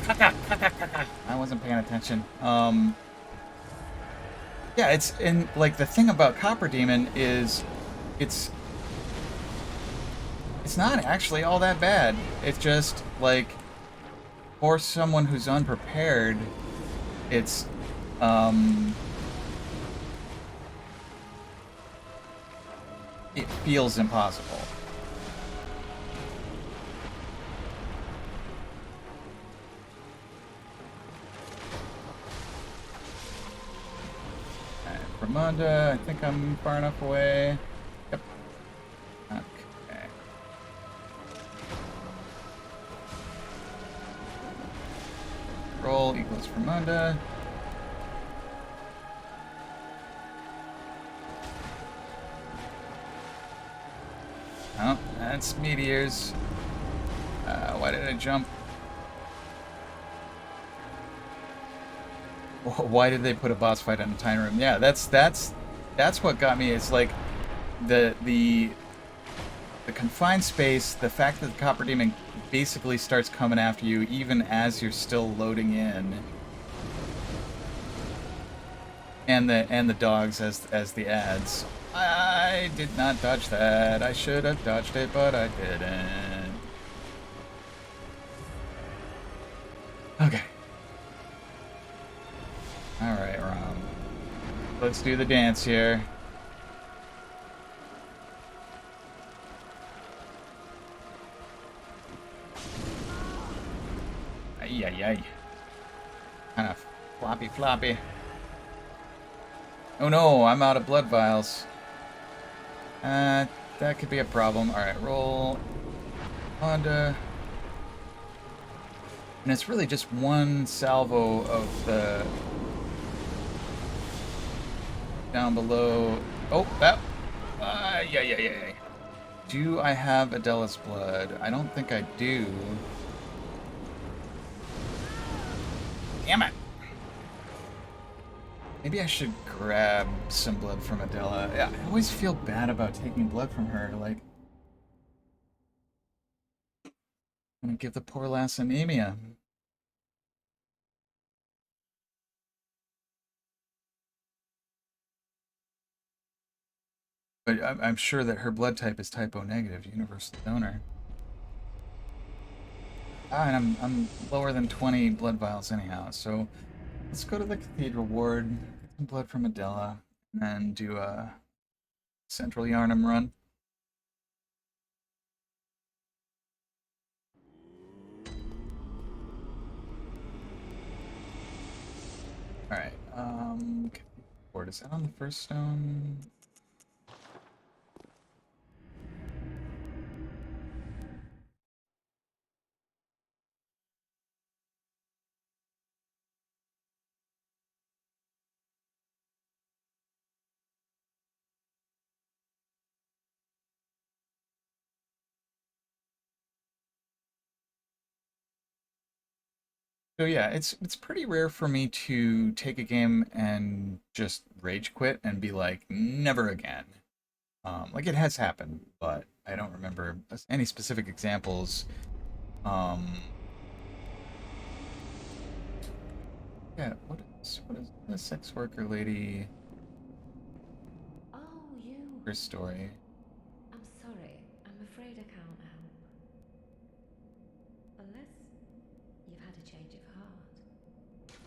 I wasn't paying attention. Yeah, it's... And, like, the thing about Copper Demon is... It's not actually all that bad. It's just, like... For someone who's unprepared, it's... It feels impossible. Alright, Ramonda, I think I'm far enough away. Yep. Okay. Roll equals Ramonda. Oh, that's meteors. Why did I jump? Why did they put a boss fight in a tiny room? Yeah, that's what got me. It's like the confined space, the fact that the Copper Demon basically starts coming after you even as you're still loading in, and the dogs as the ads. I did not dodge that. I should have dodged it, but I didn't. Okay. Alright, Rom. Let's do the dance here. Ay, ay, ay. Kind of floppy. Oh no, I'm out of blood vials. That could be a problem. Alright, roll. Honda. And it's really just one salvo of the... Down below... Oh, that... yeah. Do I have Adela's blood? I don't think I do. Damn it! Maybe I should grab some blood from Adela. Yeah, I always feel bad about taking blood from her. Like, I'm gonna give the poor lass anemia. But I'm sure that her blood type is type O negative, universal donor. And I'm lower than 20 blood vials anyhow, so let's go to the Cathedral Ward, get some blood from Adela, and then do a Central Yarnum run. Alright, Cathedral Ward, is that on the first stone? So yeah, it's pretty rare for me to take a game and just rage quit and be like, never again. Like it has happened, but I don't remember any specific examples. Um, yeah, what is the sex worker lady? Oh, you. Her story. I'm sorry. I'm afraid I can't help. Unless you've had a change of heart.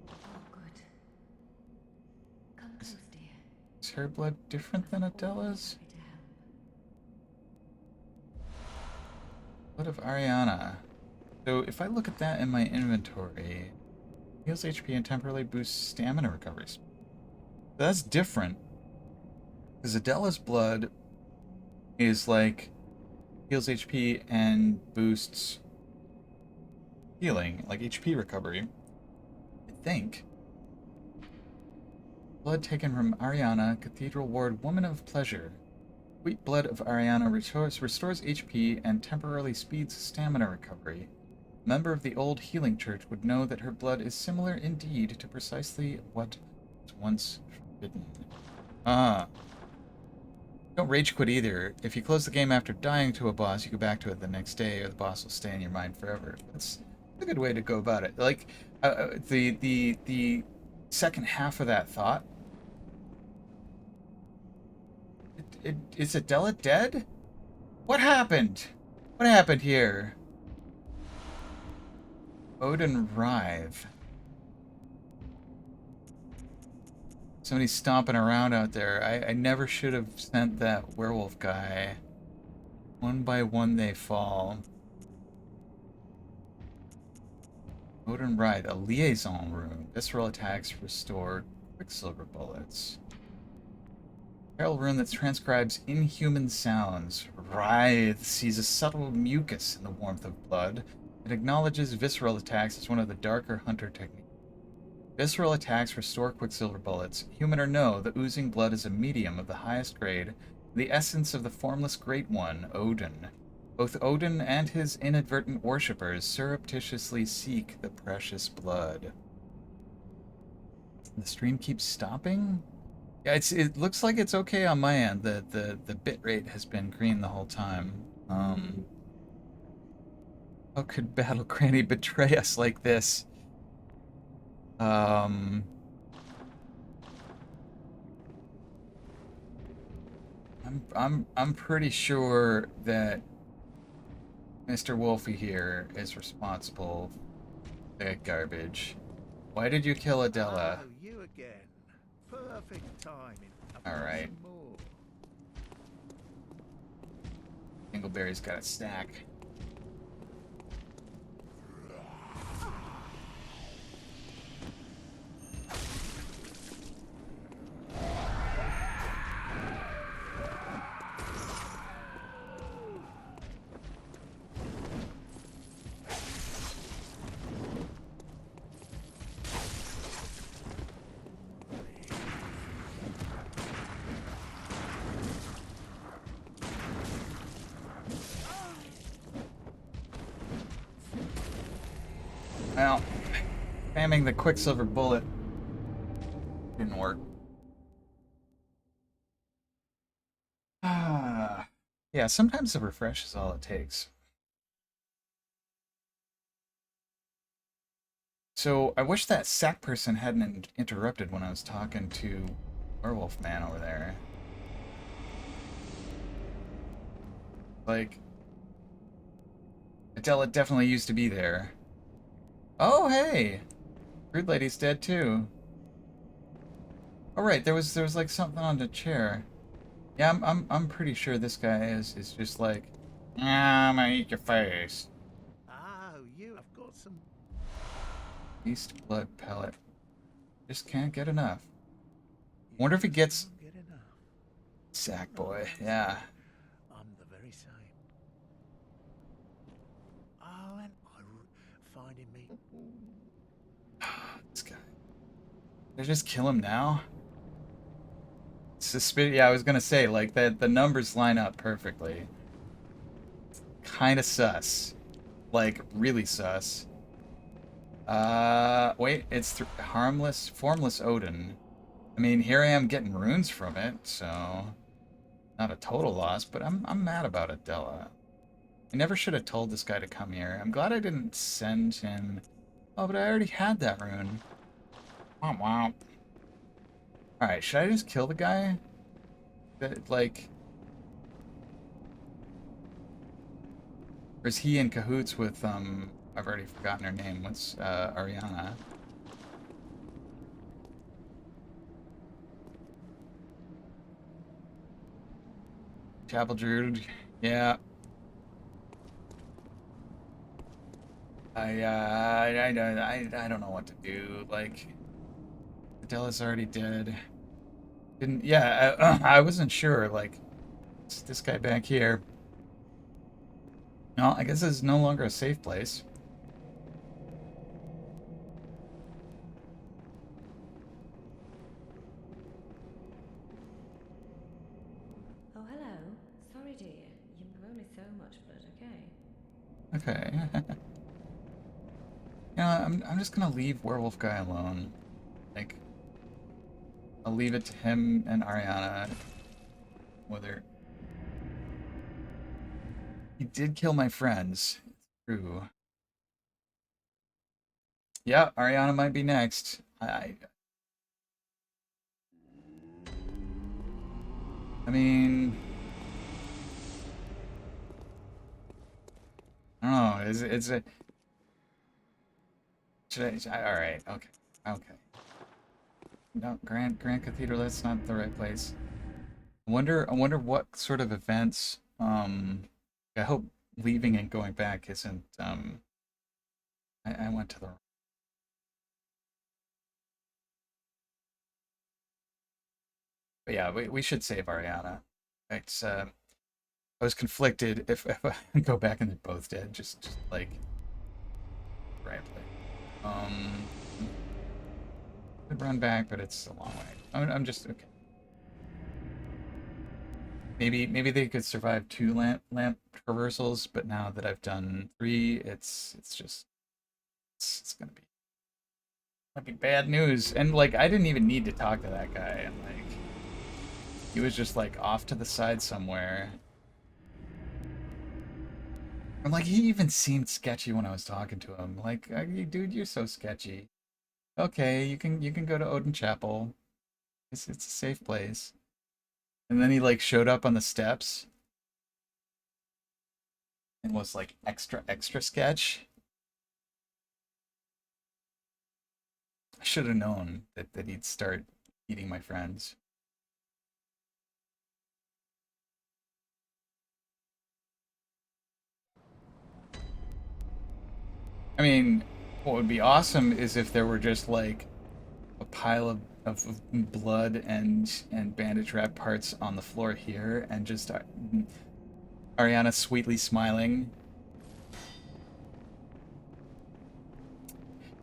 Oh, good. Come Is, close, dear. is her blood different than I'm always Adela's? happy to help. Blood of Ariana. So if I look at that in my inventory, heals HP and temporarily boosts stamina recoveries. That's different because Adela's blood is like heals HP and boosts healing, like HP recovery. I think. Blood taken from Ariana, Cathedral Ward, Woman of Pleasure. Sweet blood of Ariana restores HP and temporarily speeds stamina recovery. A member of the old healing church would know that her blood is similar indeed to precisely what was once forbidden. Ah. Don't rage quit either. If you close the game after dying to a boss, you go back to it the next day, or the boss will stay in your mind forever. That's a good way to go about it. Like the second half of that thought. Is Adela dead? What happened? What happened here? Odin Writhe. Somebody's stomping around out there. I never should have sent that werewolf guy. One by one they fall. Odin Writhe, a liaison rune. Visceral attacks restore quicksilver bullets. Peril rune that transcribes inhuman sounds. Writhe sees a subtle mucus in the warmth of blood. It acknowledges visceral attacks as one of the darker hunter techniques. Visceral attacks restore quicksilver bullets. Human or no, the oozing blood is a medium of the highest grade, the essence of the formless Great One, Odin. Both Odin and his inadvertent worshippers surreptitiously seek the precious blood. The stream keeps stopping? Yeah, it looks like it's okay on my end. The bit rate has been green the whole time. How could Battle Granny betray us like this? Um, I'm pretty sure that Mr. Wolfie here is responsible for that garbage. Why did you kill Adela? Oh, you again. Perfect timing. I've All got right, some more. Dingleberry's got a stack. Well, spamming the Quicksilver bullet didn't work. Ah, yeah, sometimes the refresh is all it takes. So I wish that sack person hadn't interrupted when I was talking to Werewolf Man over there. Like, Adela definitely used to be there. Oh, hey! Rude Lady's dead too. Oh right, there was like something on the chair. Yeah, I'm pretty sure this guy is just like, yeah, I'm gonna eat your face. Oh, you have got some. Beast blood pellet. Just can't get enough. You Wonder if he just gets can't get enough. sack Oh, boy. I'm Yeah. sorry. I'm the very same. Oh, and finding me. This guy. Did I just kill him now? Yeah, I was gonna say, like, that the numbers line up perfectly. Kinda sus. Like, really sus. Wait, it's harmless, formless Odin. I mean, here I am getting runes from it, so not a total loss, but I'm mad about Adela. I never should have told this guy to come here. I'm glad I didn't send him. Oh, but I already had that rune. Womp womp. Alright, should I just kill the guy? Like, or is he in cahoots with, I've already forgotten her name. What's, Ariana? Chapel Druid. Yeah. I don't know what to do. Like, Adela's already dead. Didn't, yeah, I wasn't sure. Like, it's this guy back here. No, I guess this is no longer a safe place. Oh, hello. Sorry, dear. You've only so much blood, okay? Okay. Yeah, I'm just gonna leave Werewolf Guy alone. Like, I'll leave it to him and Ariana. Whether he did kill my friends. It's true. Yeah, Ariana might be next. I mean, I don't know. Is it? All right. Okay. Okay. No, Grand Cathedral. That's not the right place. I wonder what sort of events. I hope leaving and going back isn't. I went to the. But yeah, we should save Ariana. It's. I was conflicted if I go back and they're both dead. Just like right play. Could run back, but it's a long way. I'm just okay. Maybe they could survive two lamp traversals, but now that I've done three, it's just it's gonna be bad news. And like I didn't even need to talk to that guy, and like he was just like off to the side somewhere. And like he even seemed sketchy when I was talking to him. Like, dude, you're so sketchy. Okay, you can go to Odin Chapel. It's a safe place. And then he like showed up on the steps and was like extra sketch. I should have known that he'd start eating my friends. I mean, what would be awesome is if there were just like a pile of blood and bandage wrap parts on the floor here, and just Ariana sweetly smiling.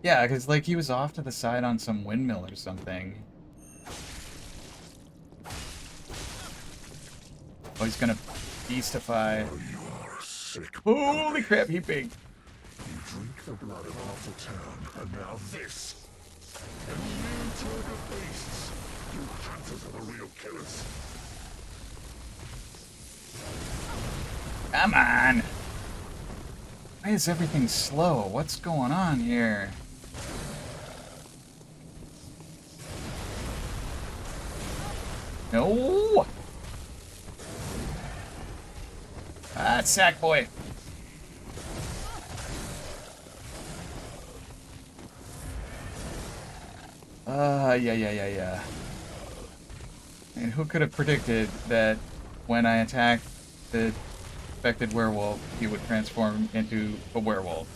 Yeah, because like he was off to the side on some windmill or something. Oh, he's gonna beastify. You are sick. Holy crap, he big. You drink the blood of half the town, and now this. And you turd of beasts. You hunters are the real killers. Come on. Why is everything slow? What's going on here? No! Ah, sack boy. Yeah. And who could have predicted that when I attacked the infected werewolf, he would transform into a werewolf?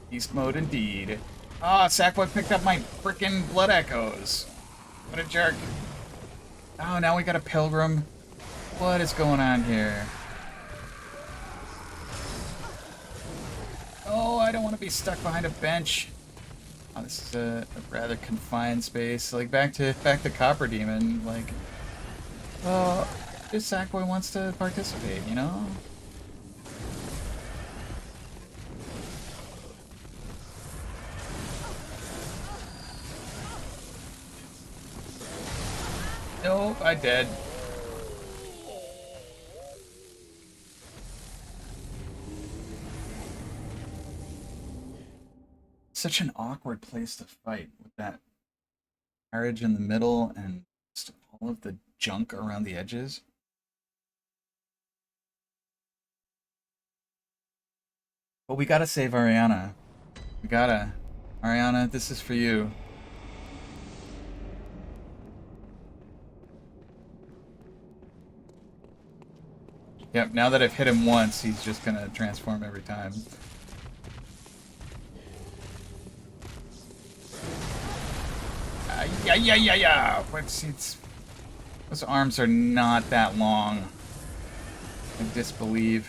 Beast mode indeed. Ah, Sackboy picked up my frickin' blood echoes. What a jerk. Oh, now we got a pilgrim. What is going on here? Oh, I don't want to be stuck behind a bench. Oh, this is a rather confined space. Like back to Copper Demon. Like, well, this Sackboy wants to participate, you know? Nope, I dead. Such an awkward place to fight with that carriage in the middle and just all of the junk around the edges. But we gotta save Ariana. We gotta. Ariana, this is for you. Yep, now that I've hit him once, he's just gonna transform every time. Yeah. Those arms are not that long. I disbelieve.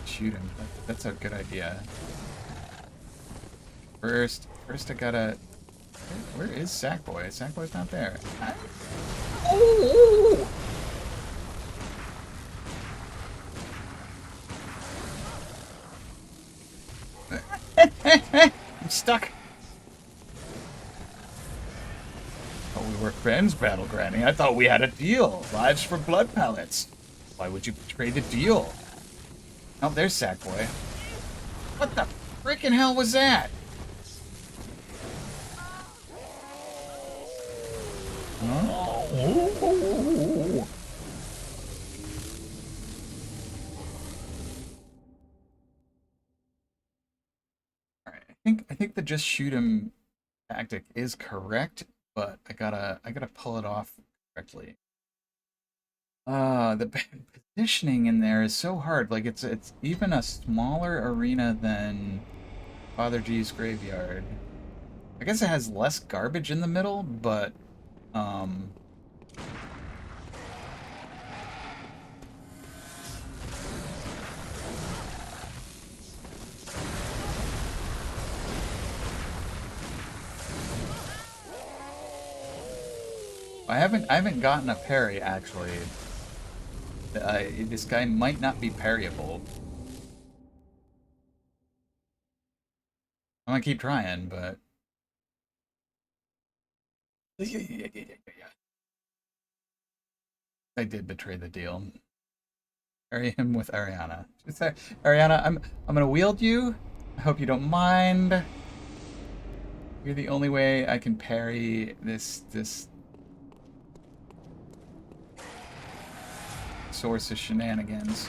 Shoot him. That's a good idea. First I gotta... Where is Sackboy? Sackboy's not there. Oh! I'm stuck. Oh, we were friends, Battle Granny. I thought we had a deal. Lives for blood pellets. Why would you betray the deal? Oh, there's Sackboy. What the freaking hell was that? Oh. Alright, I think the just shoot him tactic is correct, but I gotta pull it off correctly. The positioning in there is so hard. Like it's even a smaller arena than Father G's graveyard. I guess it has less garbage in the middle, but I haven't gotten a parry actually. This guy might not be parryable. I'm gonna keep trying, but I did betray the deal. Parry him with Ariana. Ariana, I'm gonna wield you. I hope you don't mind. You're the only way I can parry this source of shenanigans.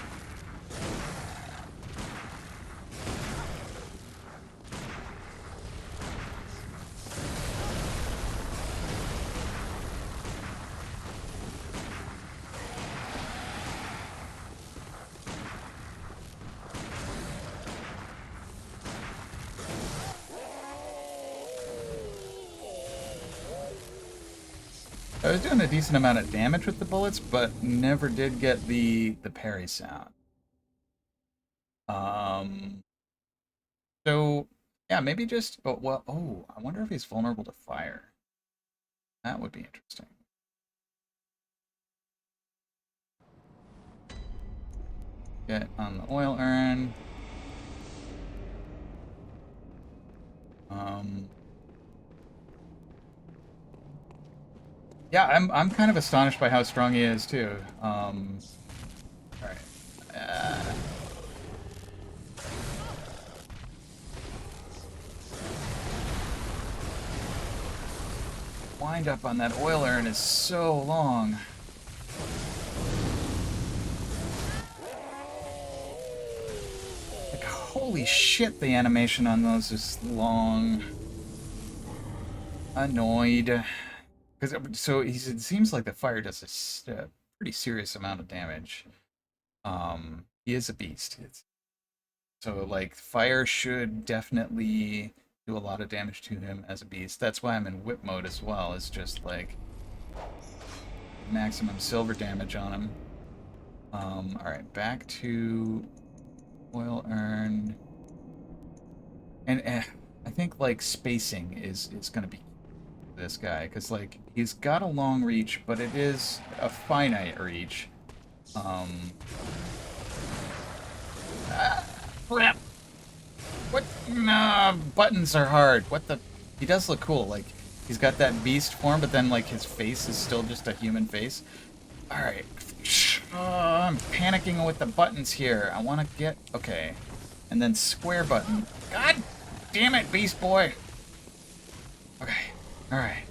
I was doing a decent amount of damage with the bullets, but never did get the parry sound. So yeah, maybe just I wonder if he's vulnerable to fire. That would be interesting. Get on the oil urn. Yeah, I'm kind of astonished by how strong he is too. All right. Wind up on that oil urn is so long. Like, Holy shit, the animation on those is long. Annoyed. So it seems like the fire does a pretty serious amount of damage. He is a beast. So like fire should definitely do a lot of damage to him as a beast. That's why I'm in whip mode as well. It's just like maximum silver damage on him. Alright, back to oil urn. And I think like spacing is gonna be this guy, because like he's got a long reach, but it is a finite reach. Crap. What? Nah, buttons are hard. What the? He does look cool. Like he's got that beast form, but then like his face is still just a human face. All right. I'm panicking with the buttons here. I want to get okay, and then square button. God damn it, Beast Boy. Okay. All right.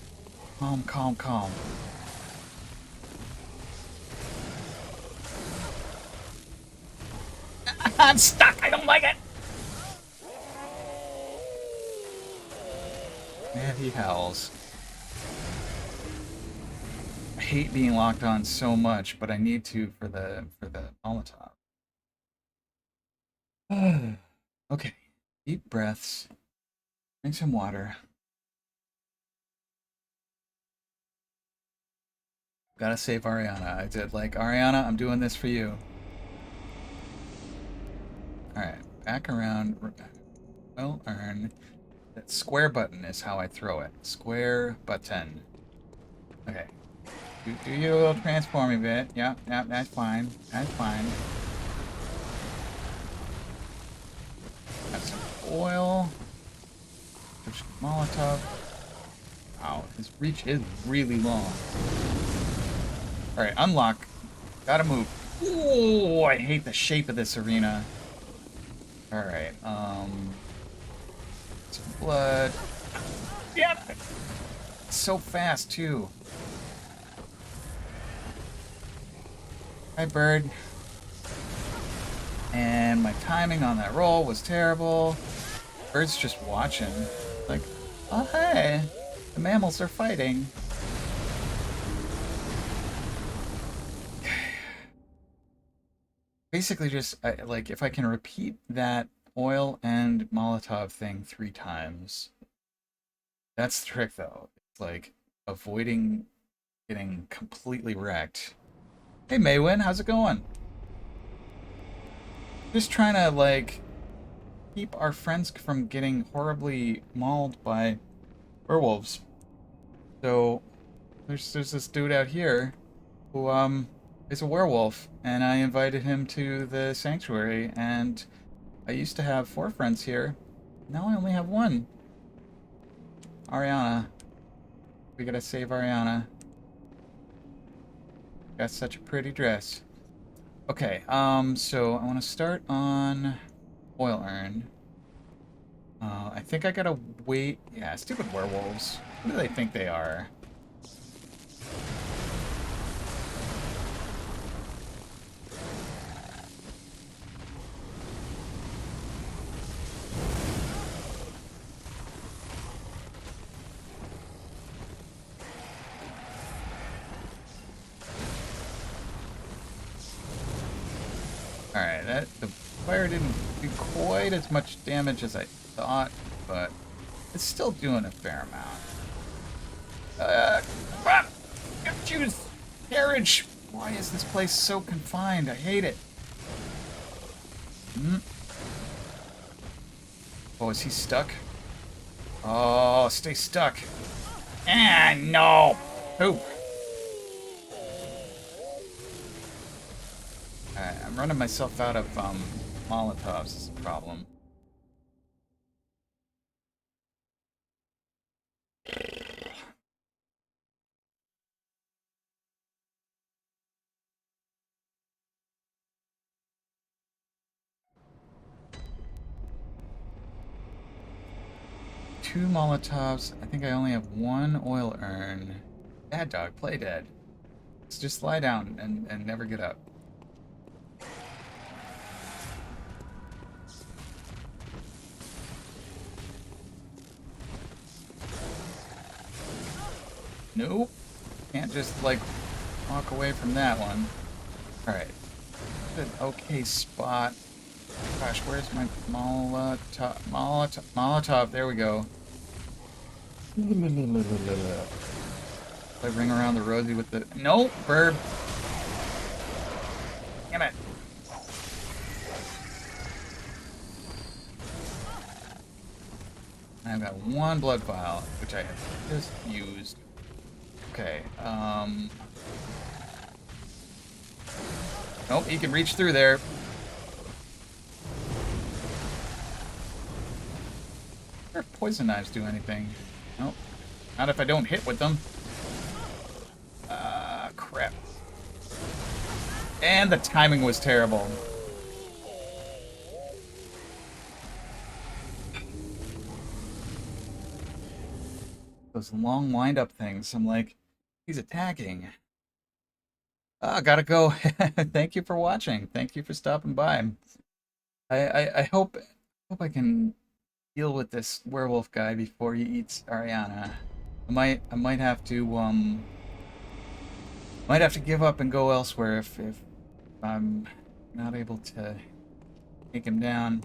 Calm, calm, calm. I'm stuck. I don't like it. And he howls. I hate being locked on so much, but I need to for the Molotov. Okay. Deep breaths. Drink some water. Gotta save Ariana. I did like, Ariana, I'm doing this for you. Alright, back around. Well, earn. That square button is how I throw it. Square button. Okay. Do your little transforming bit. Yep, that's fine. That's fine. Got some oil. Push Molotov. Wow, his reach is really long. Alright, unlock. Gotta move. Ooh, I hate the shape of this arena. Alright, some blood. Yep! So fast, too. Hi, bird. And my timing on that roll was terrible. Bird's just watching. Like, oh, hey, the mammals are fighting. Basically just, like, if I can repeat that oil and Molotov thing 3 times. That's the trick, though. It's like avoiding getting completely wrecked. Hey, Maywin, how's it going? Just trying to, like, keep our friends from getting horribly mauled by werewolves. So, there's this dude out here who, is a werewolf, and I invited him to the sanctuary, and I used to have 4 friends here. Now I only have 1. Ariana. We gotta save Ariana. Got such a pretty dress. Okay, so I want to start on oil urn. I think I gotta wait. Yeah, stupid werewolves. Who do they think they are? Alright, the fire didn't do quite as much damage as I thought, but it's still doing a fair amount. Choose carriage! Why is this place so confined? I hate it. Oh, is he stuck? Oh, stay stuck. Ah, no! Poop. Alright, I'm running myself out of, Molotovs is the problem. Two Molotovs. I think I only have 1 oil urn. Bad dog, play dead. Let's just lie down and never get up. Nope. Can't just, like, walk away from that one. Alright. An okay spot. Gosh, where's my Molotov? Molotov, there we go. I ring around the rosy with the... Nope, bird. Damn it. I've got one blood vial, which I have just used. Okay, Nope, he can reach through there. I wonder if poison knives do anything. Nope. Not if I don't hit with them. Crap. And the timing was terrible. Those long wind-up things. I'm like, he's attacking. Gotta go. Thank you for watching. Thank you for stopping by. I hope I can deal with this werewolf guy before he eats Ariana. I might have to give up and go elsewhere if I'm not able to take him down.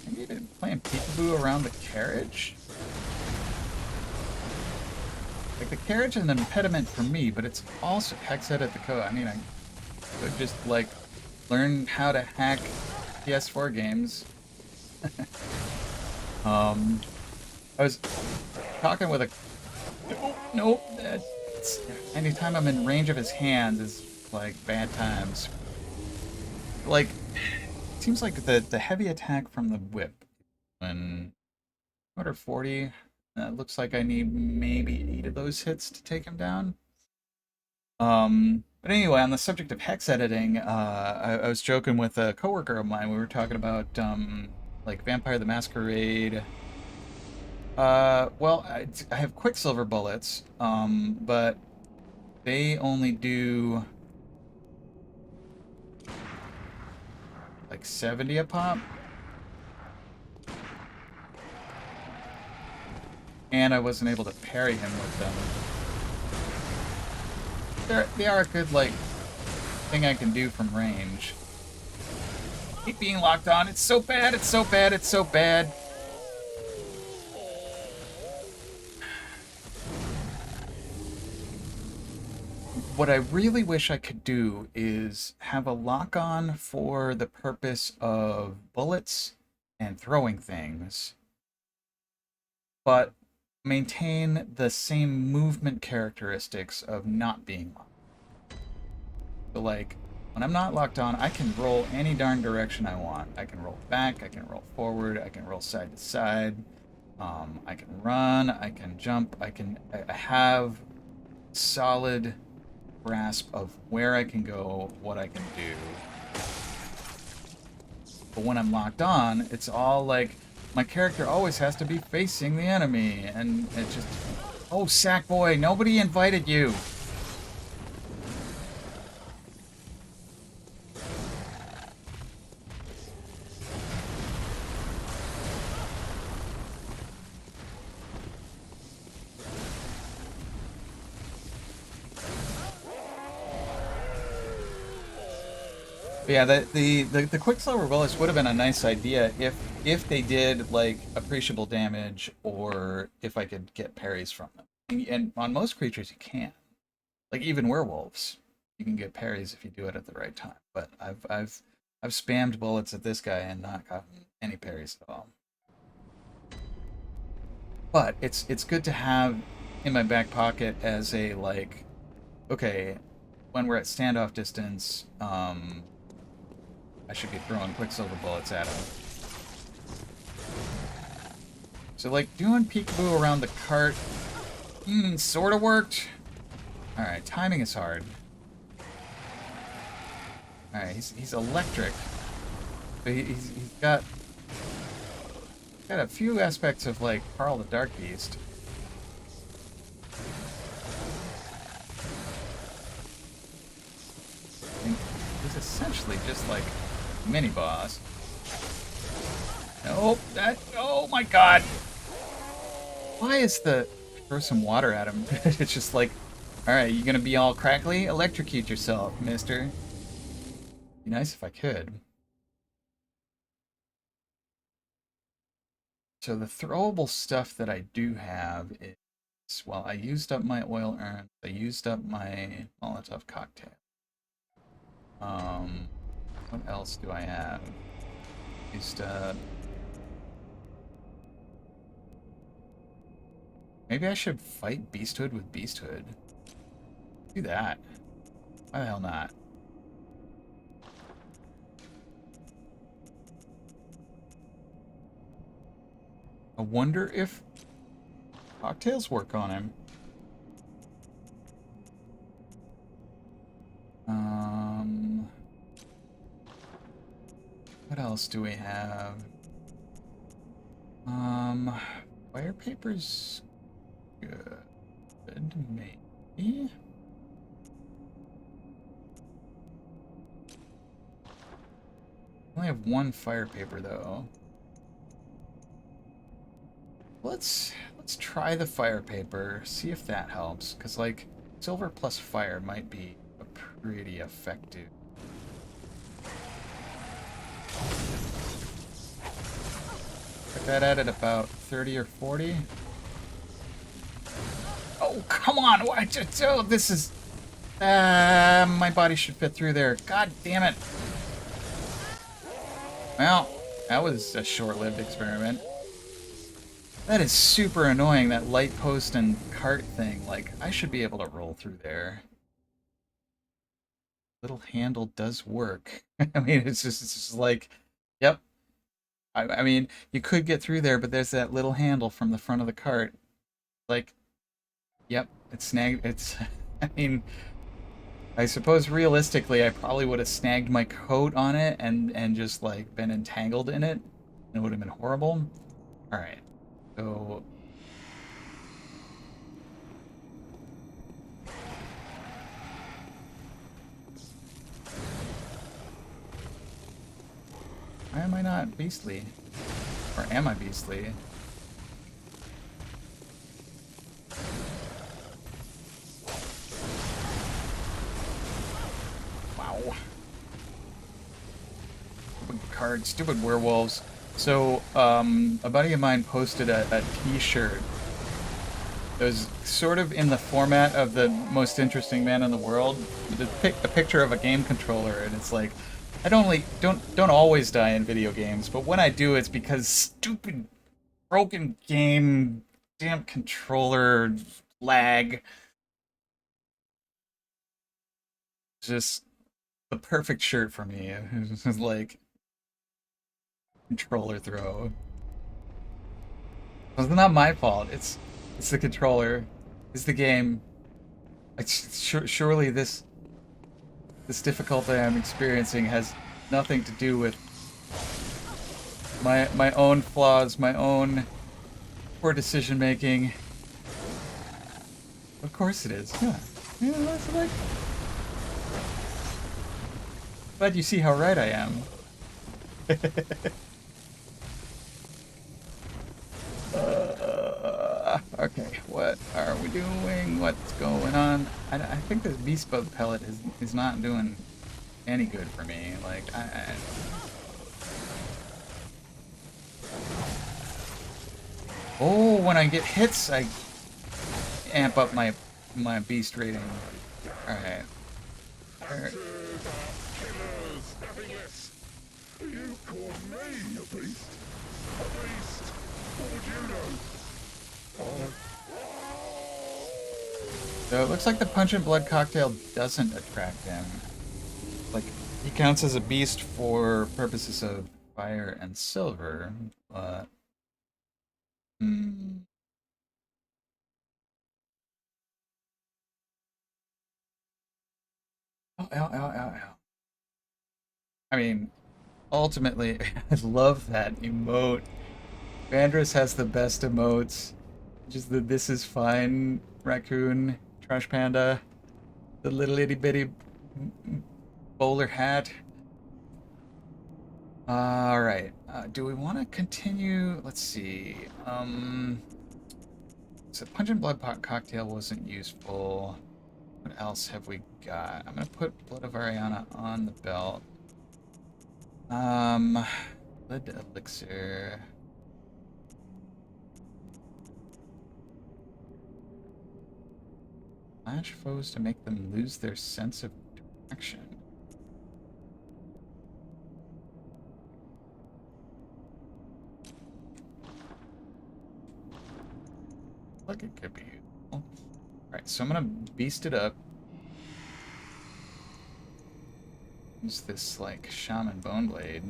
Maybe even playing peekaboo around the carriage. Like, the carriage is an impediment for me, but it's also Hexed at the code. I mean, I could just, like, learn how to hack PS4 games. I was talking with a... Nope. Anytime I'm in range of his hands is, like, bad times. Like, it seems like the heavy attack from the whip, when 240... looks like I need maybe 8 of those hits to take him down. But anyway, on the subject of hex editing, I was joking with a coworker of mine. We were talking about, like, Vampire the Masquerade. Well, I have Quicksilver bullets, but they only do, like, 70 a pop. And I wasn't able to parry him with them. They are a good, like, thing I can do from range. Keep being locked on. It's so bad, it's so bad, it's so bad. What I really wish I could do is have a lock-on for the purpose of bullets and throwing things, but maintain the same movement characteristics of not being locked. So, like, when I'm not locked on, I can roll any darn direction I want. I can roll back, I can roll forward, I can roll side to side, I can run, I can jump, I have solid grasp of where I can go, what I can do. But when I'm locked on, it's all like, my character always has to be facing the enemy, and it just... Oh, Sackboy, nobody invited you! But yeah, the Quicksilver bullets would have been a nice idea if they did, like, appreciable damage, or if I could get parries from them. And on most creatures you can. Like, even werewolves, you can get parries if you do it at the right time. But I've spammed bullets at this guy and not gotten any parries at all. But it's good to have in my back pocket as a, like, okay, when we're at standoff distance, I should be throwing Quicksilver bullets at him. So, like, doing peekaboo around the cart, sort of worked. Alright, timing is hard. Alright, he's electric. But he's got a few aspects of, like, Carl the Dark Beast. And he's essentially just, like, mini boss. Nope, that, oh my god! Why is the, throw some water at him? It's just like, alright, you gonna be all crackly? Electrocute yourself, mister. Be nice if I could. So the throwable stuff that I do have is, well, I used up my oil urn, I used up my Molotov cocktail. What else do I have? Used up... Maybe I should fight Beasthood with Beasthood. Do that. Why the hell not? I wonder if cocktails work on him. What else do we have? Fire paper's good, maybe? I only have one fire paper though. Let's try the fire paper, see if that helps, because like silver plus fire might be a pretty effective. Put that at about 30 or 40. Oh, come on! Why just, oh, this is my body should fit through there. God damn it. Well, that was a short-lived experiment. That is super annoying, that light post and cart thing. Like, I should be able to roll through there. Little handle does work. I mean, it's just like, yep. I mean, you could get through there, but there's that little handle from the front of the cart. Like, yep, it's snagged. It's, I mean, I suppose realistically, I probably would have snagged my coat on it and just like been entangled in it. It would have been horrible. All right, so why am I not beastly? Or am I beastly? Wow. Stupid cards, stupid werewolves. So, a buddy of mine posted a t-shirt. It was sort of in the format of the most interesting man in the world. A picture of a game controller, and it's like, I don't always die in video games, but when I do, it's because stupid broken game, damn controller lag. Just the perfect shirt for me. It's just like controller throw. It's not my fault. It's the controller. It's the game. Surely this difficulty I'm experiencing has nothing to do with my own flaws, my own poor decision making. Of course it is. Yeah. Yeah, that's like. Glad you see how right I am. Okay, what are we doing? What's going on? I think this beast bug pellet is not doing any good for me. Like, oh, when I get hits, I amp up my beast rating. All right. You call me a beast? A beast? What would you know? So it looks like the Punch and Blood cocktail doesn't attract him. Like, he counts as a beast for purposes of fire and silver, but... Oh, ow, ow, ow, ow. I mean, ultimately, I love that emote. Vandris has the best emotes. Just the "this is fine" raccoon, trash panda, the little itty bitty bowler hat. All right. Do we want to continue? Let's see. So Pungent Blood Pot Cocktail wasn't useful. What else have we got? I'm gonna put Blood of Ariana on the belt. Blood Elixir. Flash foes to make them lose their sense of direction. Like it could be useful. Alright, so I'm gonna beast it up. Use this, like, Shaman Bone Blade.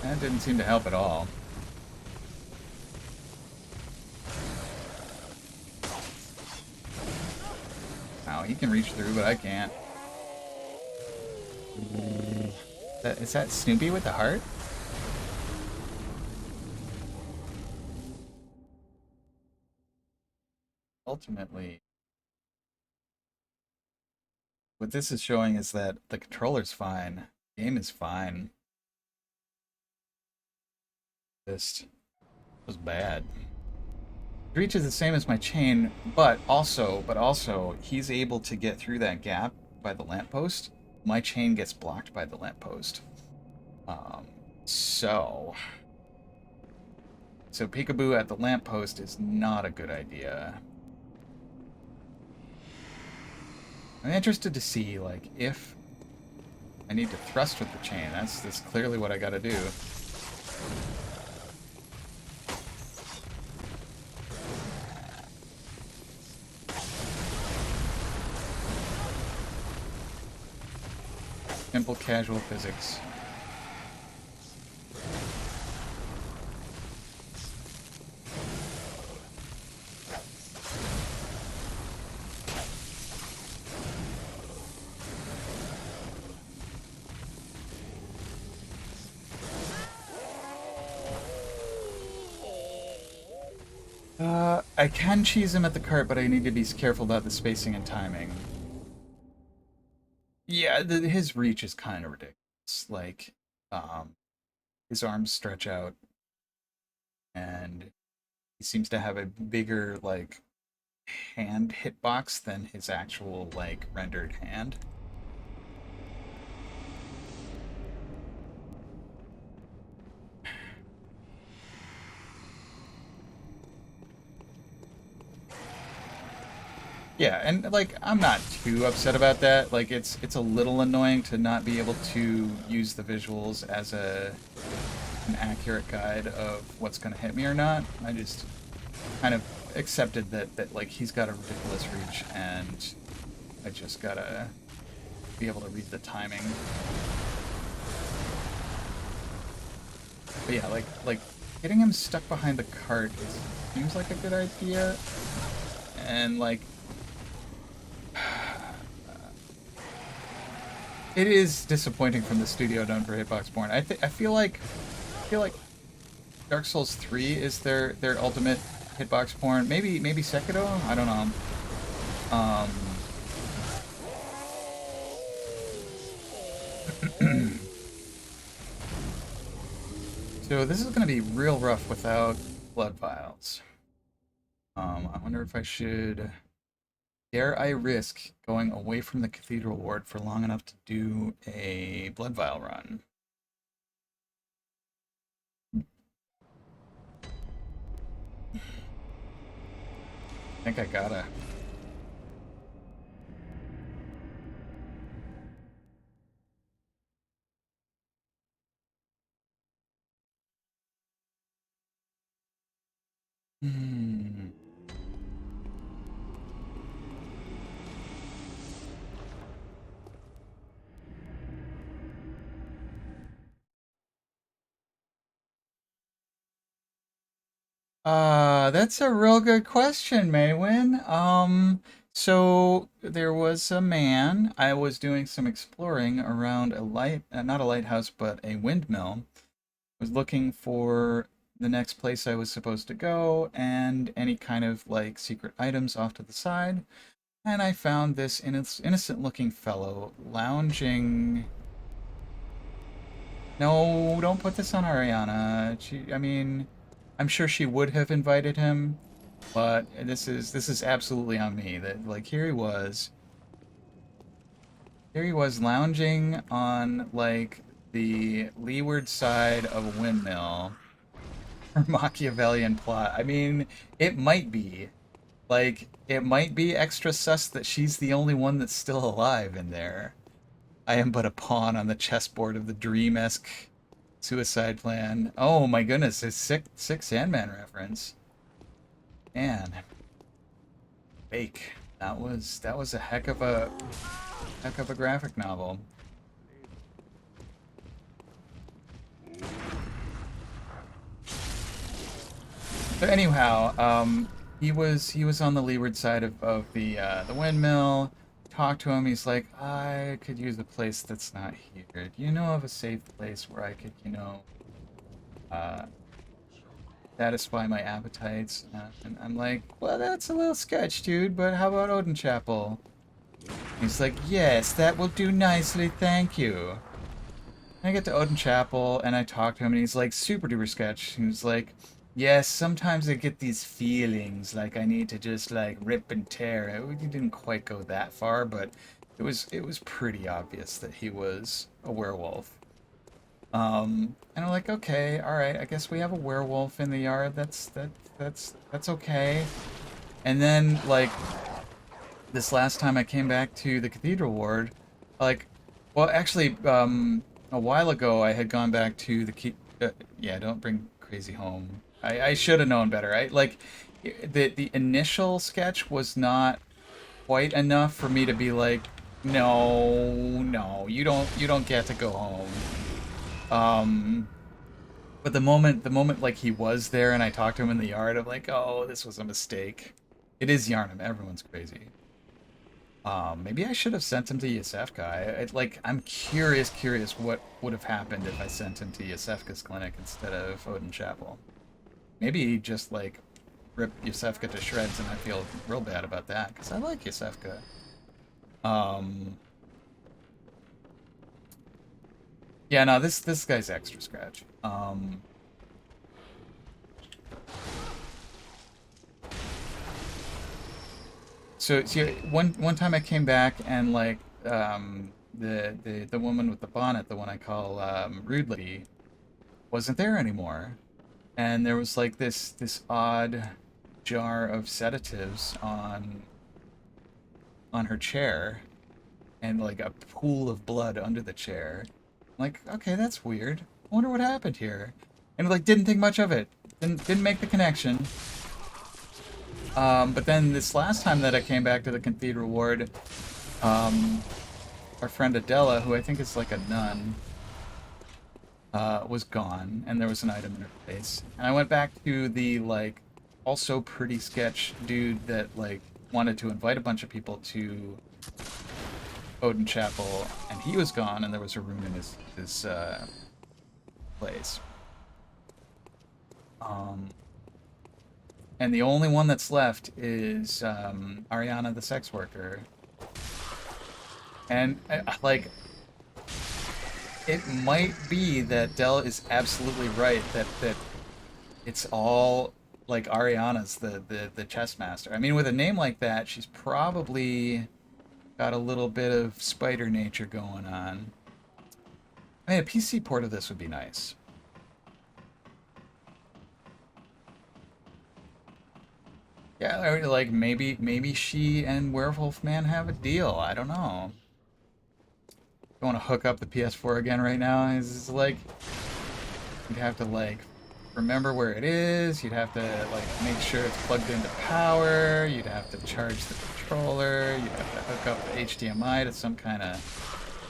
That didn't seem to help at all. Wow, he can reach through, but I can't. Is that Snoopy with the heart? Ultimately, what this is showing is that the controller's fine. The game is fine. Just was bad. Reach is the same as my chain, but also, he's able to get through that gap by the lamppost. My chain gets blocked by the lamppost. So peekaboo at the lamppost is not a good idea. I'm interested to see, like, if I need to thrust with the chain. That's clearly what I gotta do. Simple casual physics. I can cheese him at the cart, but I need to be careful about the spacing and timing. Yeah, his reach is kind of ridiculous. Like, his arms stretch out, and he seems to have a bigger, like, hand hitbox than his actual, like, rendered hand. Yeah, and like I'm not too upset about that. Like it's a little annoying to not be able to use the visuals as an accurate guide of what's going to hit me or not. I just kind of accepted that like he's got a ridiculous reach and I just gotta be able to read the timing. But yeah, like getting him stuck behind the cart seems like a good idea, and like it is disappointing from the studio done for Hitbox-Born. I feel like Dark Souls 3 is their ultimate Hitbox-Born. Maybe Sekiro. I don't know. So this is going to be real rough without blood vials. I wonder if I should. Dare I risk going away from the Cathedral Ward for long enough to do a blood vial run? I think I gotta. Hmm. That's a real good question, Maywin. So there was a man. I was doing some exploring around a not a lighthouse, but a windmill. Was looking for the next place I was supposed to go and any kind of like secret items off to the side. And I found this innocent looking fellow lounging. No, don't put this on Ariana. I mean, I'm sure she would have invited him, but this is absolutely on me. That like here he was lounging on like the leeward side of a windmill. Machiavellian plot. I mean, it might be. Like, it might be extra sus that she's the only one that's still alive in there. I am but a pawn on the chessboard of the dream-esque suicide plan. Oh my goodness, a sick Sandman reference. Man. Fake. That was a heck of a graphic novel. But anyhow, he was on the leeward side of the windmill. Talked to him. He's like, I could use a place that's not here. Do you know of a safe place where I could, uh, satisfy my appetites? And I'm like, well, that's a little sketch, dude. But how about Odin Chapel? He's like, yes, that will do nicely, thank you. I get to Odin Chapel and I talk to him and he's like super duper sketch. He's like, yes, sometimes I get these feelings like I need to just like rip and tear. We didn't quite go that far, but it was pretty obvious that he was a werewolf. And I'm like, okay, all right, I guess we have a werewolf in the yard. That's okay. And then like this last time I came back to the Cathedral Ward, like, well, actually, a while ago I had gone back to yeah, don't bring crazy home. I should have known better. Like, the initial sketch was not quite enough for me to be like, no, you don't get to go home. But the moment like he was there and I talked to him in the yard, I'm like, oh, this was a mistake. It is Yarnum. Everyone's crazy. Maybe I should have sent him to Yasefka. I'm curious what would have happened if I sent him to Yasefka's clinic instead of Odin Chapel. Maybe he just, like, ripped Yasefka to shreds and I feel real bad about that, because I like Yasefka. Yeah, no, this guy's extra scratch. So one time I came back and like the woman with the bonnet, the one I call Rude Lady, wasn't there anymore, and there was like this odd jar of sedatives on her chair, and like a pool of blood under the chair. I'm like, okay, that's weird. I wonder what happened here, and like didn't think much of it. Didn't make the connection. But then this last time that I came back to the Cathedral Ward, our friend Adela, who I think is like a nun, was gone, and there was an item in her place. And I went back to the, like, also pretty sketch dude that, like, wanted to invite a bunch of people to Odin Chapel, and he was gone, and there was a rune in his place. And the only one that's left is Ariana, the sex worker. And, like, it might be that Dell is absolutely right that it's all, like, Ariana's the chess master. I mean, with a name like that, she's probably got a little bit of spider nature going on. I mean, a PC port of this would be nice. Yeah, or like maybe she and Werewolf Man have a deal. I don't know. I want to hook up the PS4 again right now. It's like you'd have to like remember where it is. You'd have to like make sure it's plugged into power. You'd have to charge the controller. You'd have to hook up the HDMI to some kind of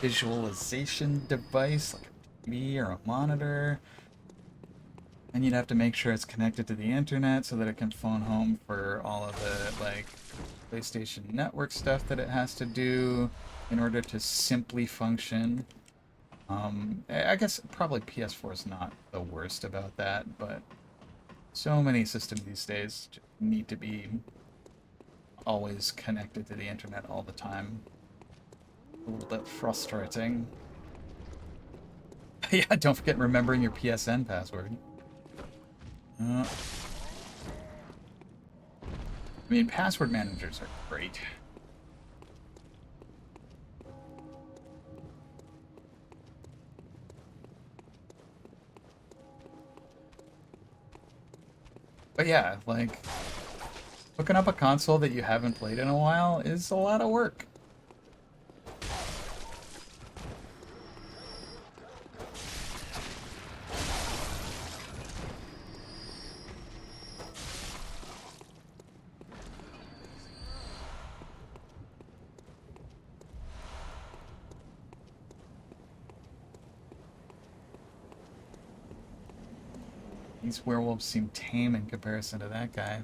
visualization device like a TV or a monitor. And you'd have to make sure it's connected to the internet so that it can phone home for all of the, like, PlayStation Network stuff that it has to do in order to simply function. I guess probably PS4 is not the worst about that, but So many systems these days just need to be always connected to the internet all the time. A little bit frustrating. Yeah, don't forget remembering your PSN password. I mean, password managers are great. But yeah, like, hooking up a console that you haven't played in a while is a lot of work. These werewolves seem tame in comparison to that guy.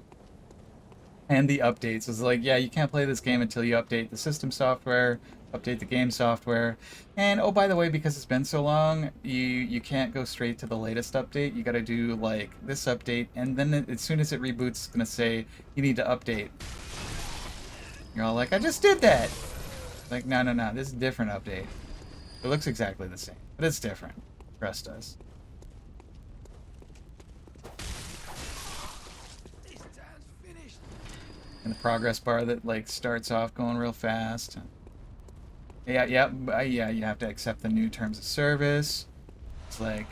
And the updates is like, yeah, you can't play this game until you update the system software, update the game software, and oh, by the way, because it's been so long, you can't go straight to the latest update. You got to do like this update, and then as soon as it reboots, it's gonna say you need to update. You're all like, I just did that. Like, no, no, no, this is a different update. It looks exactly the same, but it's different. Trust us. And the progress bar that like starts off going real fast. Yeah, yeah, you have to accept the new terms of service. It's like,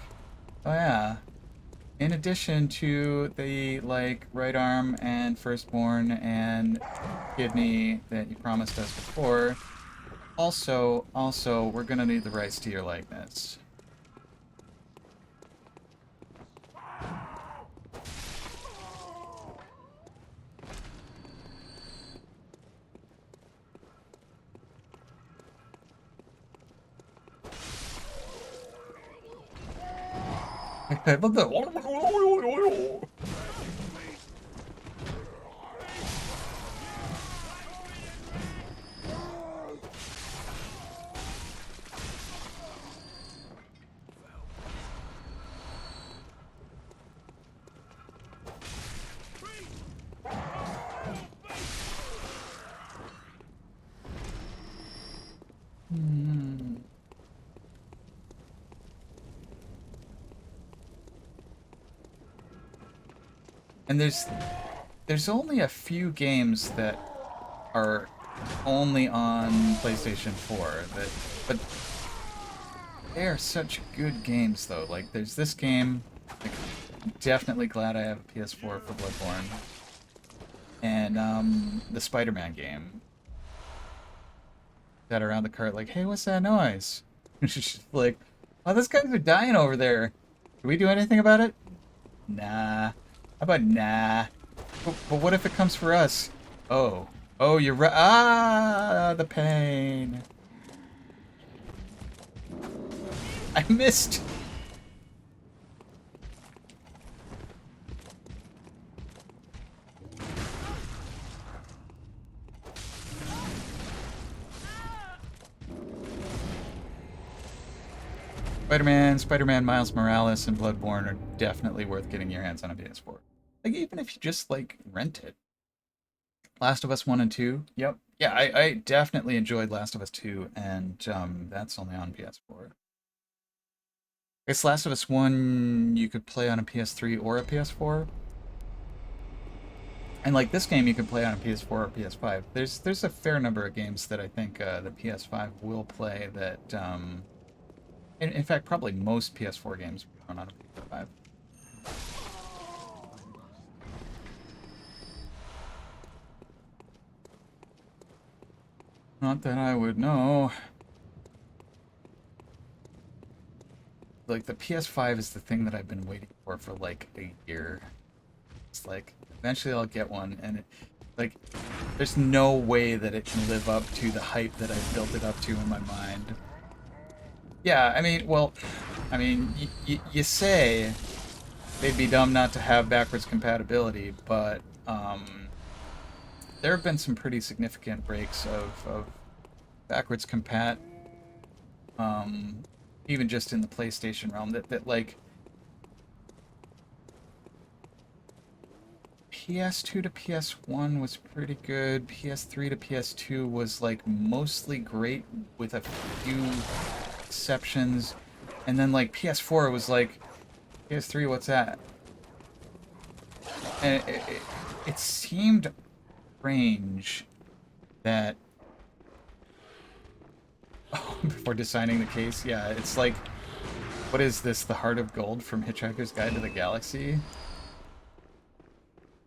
oh yeah. In addition to the like right arm and firstborn and kidney that you promised us before, also we're gonna need the rights to your likeness. I love that. And there's only a few games that are only on PlayStation 4 but they are such good games though. Like there's this game, like, I'm definitely glad I have a PS4 for Bloodborne. And the Spider-Man game. That around the cart like, hey, what's that noise? It's just like, oh, those guys are dying over there. Can we do anything about it? Nah. How about nah? But what if it comes for us? Oh. Oh, you're right. Ah, the pain. I missed. Spider-Man, Miles Morales, and Bloodborne are definitely worth getting your hands on a PS4. Like, even if you just, like, rent it. Last of Us 1 and 2, yep. Yeah, I definitely enjoyed Last of Us 2, and that's only on PS4. I guess Last of Us 1 you could play on a PS3 or a PS4. And like this game you can play on a PS4 or PS5. There's a fair number of games that I think the PS5 will play that in fact, probably most PS4 games run on a PS5. Not that I would know. Like, the PS5 is the thing that I've been waiting for like a year. It's like, eventually I'll get one, and it, like, there's no way that it can live up to the hype that I've built it up to in my mind. Yeah, I mean, well, I mean, you say they'd be dumb not to have backwards compatibility, but there have been some pretty significant breaks of backwards compat, even just in the PlayStation realm, that like, PS2 to PS1 was pretty good. PS3 to PS2 was like mostly great with a few exceptions. And then like PS4 was like, PS3, what's that? And it seemed strange that before deciding the case, yeah, it's like, what is this, the Heart of Gold from Hitchhiker's Guide to the Galaxy?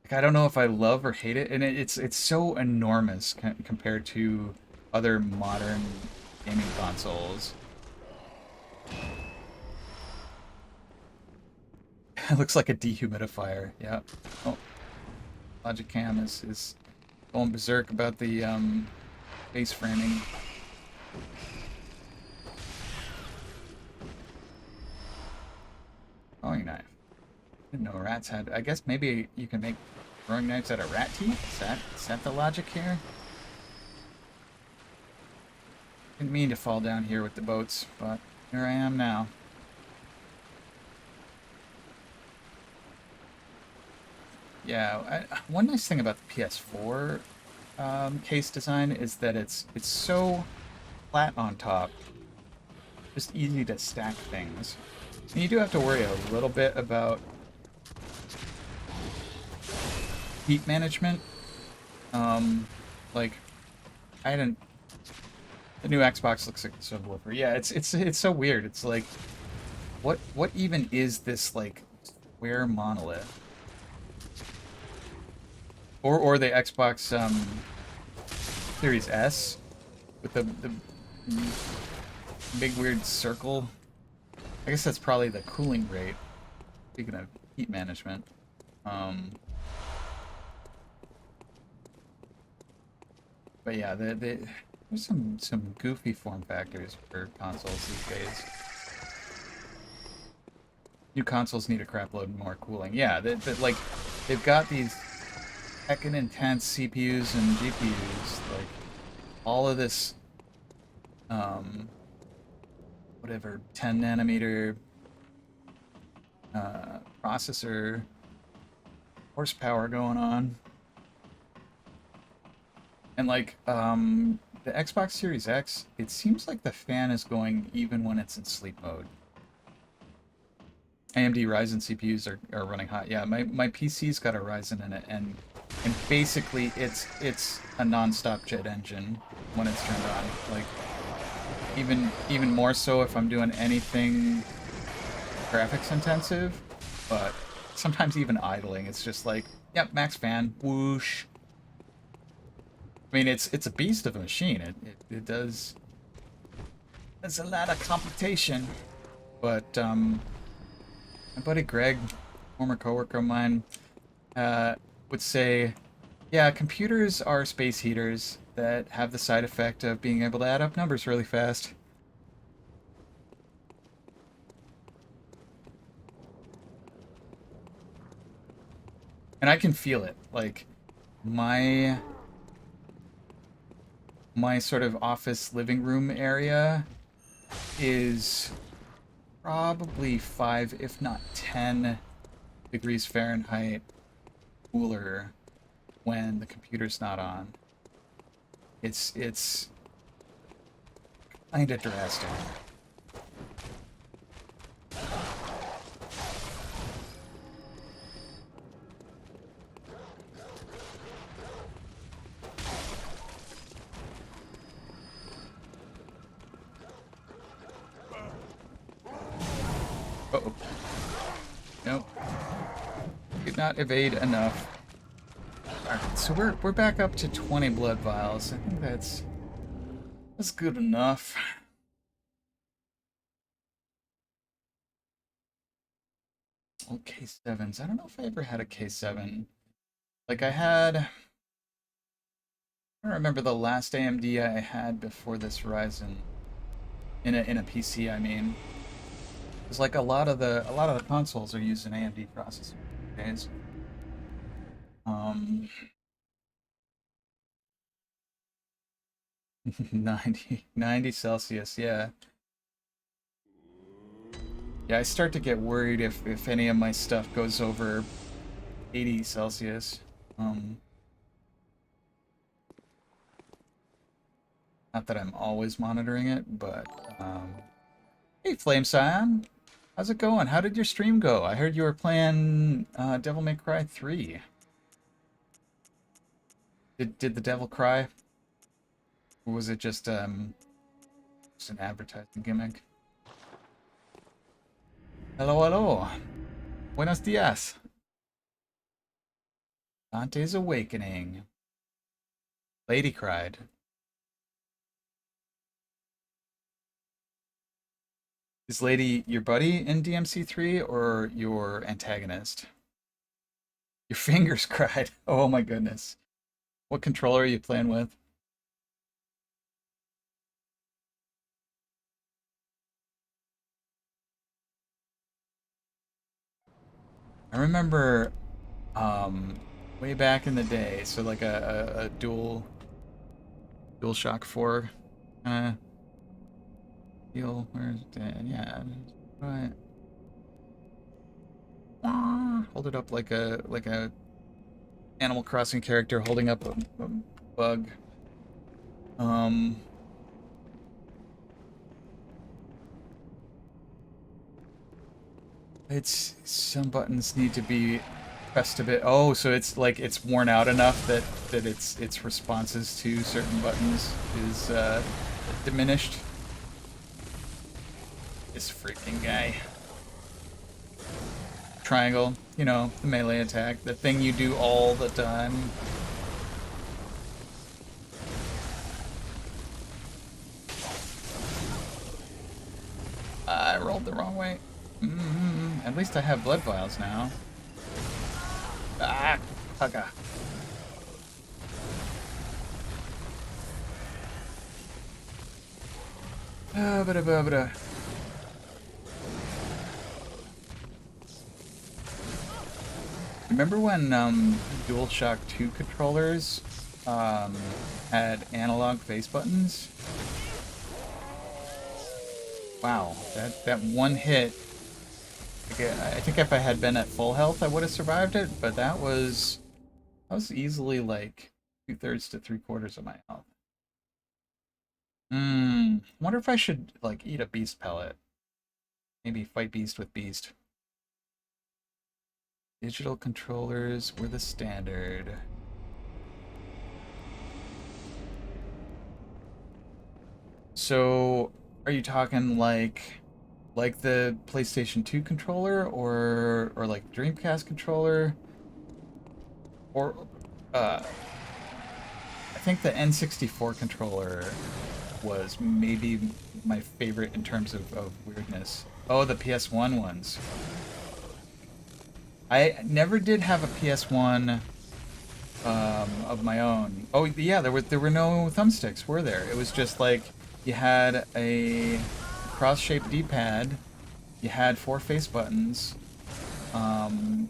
Like, I don't know if I love or hate it, and it's so enormous compared to other modern gaming consoles. It looks like a dehumidifier, yeah. Oh, Logic Cam is going berserk about the face framing. Throwing knife. Didn't know rats had. I guess maybe you can make throwing knives out of rat teeth. Is that the logic here? Didn't mean to fall down here with the boats, but here I am now. Yeah, one nice thing about the PS4 case design is that it's so flat on top, just easy to stack things. And you do have to worry a little bit about heat management. Like I hadn't. The new Xbox looks like a subwoofer. Yeah, it's so weird. It's like, what even is this like square monolith? Or the Xbox Series S with the big weird circle. I guess that's probably the cooling rate. Speaking of heat management. But yeah, there's some goofy form factors for consoles these days. New consoles need a crapload more cooling. Yeah, like they've got these heckin' intense CPUs and GPUs, like all of this, whatever 10 nanometer processor horsepower going on. And like the Xbox Series X, it seems like the fan is going even when it's in sleep mode. AMD Ryzen CPUs are running hot. Yeah, my PC's got a Ryzen in it, and basically it's a non-stop jet engine when it's turned on. Like even more so if I'm doing anything graphics intensive, but sometimes even idling, it's just like, yep, max fan, whoosh. I mean, it's a beast of a machine. It does. There's a lot of computation, but my buddy Greg, former coworker of mine, would say, yeah, computers are space heaters that have the side effect of being able to add up numbers really fast. And I can feel it. Like, my sort of office living room area is probably 5, if not 10 degrees Fahrenheit cooler when the computer's not on. It's kind of drastic. Uh-oh. Nope. Did not evade enough. Alright, so we're back up to 20 blood vials. I think that's good enough. Oh, K7s. I don't know if I ever had a K7. Like I had, I don't remember the last AMD I had before this Ryzen. In a PC, I mean. It's like a lot of the consoles are using AMD processors these days. 90 Celsius, yeah. Yeah, I start to get worried if any of my stuff goes over 80 Celsius. Um, Not that I'm always monitoring it, but hey, Flame Scion, how's it going? How did your stream go? I heard you were playing Devil May Cry 3. Did the devil cry? Or was it just an advertising gimmick? Hello, hello. Buenos dias. Dante's Awakening. Lady cried. Is Lady your buddy in DMC3 or your antagonist? Your fingers cried. Oh my goodness. What controller are you playing with? I remember way back in the day, so like a dual shock 4 deal where yeah. Right. Hold it up like a Animal Crossing character holding up a bug. It's some buttons need to be pressed a bit. Oh, so it's like it's worn out enough that its responses to certain buttons is diminished. This freaking guy. Triangle, you know, the melee attack, the thing you do all the time. I rolled the wrong way. At least I have blood vials now. Ah, hugga. Ba-da-ba-ba-da. Remember when DualShock 2 controllers had analog face buttons? Wow, that one hit. I think if I had been at full health, I would have survived it. But that was easily like 2/3 to 3/4 of my health. Wonder if I should like eat a beast pellet. Maybe fight beast with beast. Digital controllers were the standard. So, are you talking like the PlayStation 2 controller or like Dreamcast controller? Or I think the N64 controller was maybe my favorite in terms of weirdness. Oh, the PS1 ones. I never did have a PS1 of my own. Oh yeah, there were no thumbsticks, were there? It was just like you had a cross-shaped D-pad, you had 4 face buttons, and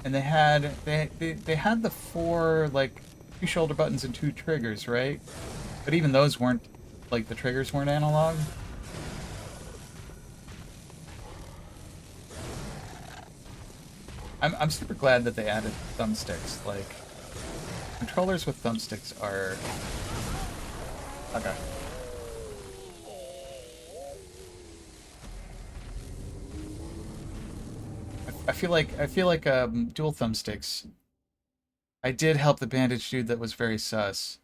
they had the 4 like 2 shoulder buttons and 2 triggers, right? But even those weren't like the triggers weren't analog. I'm super glad that they added thumbsticks. Like, controllers with thumbsticks are... Okay. I feel like dual thumbsticks. I did help the bandage dude that was very sus.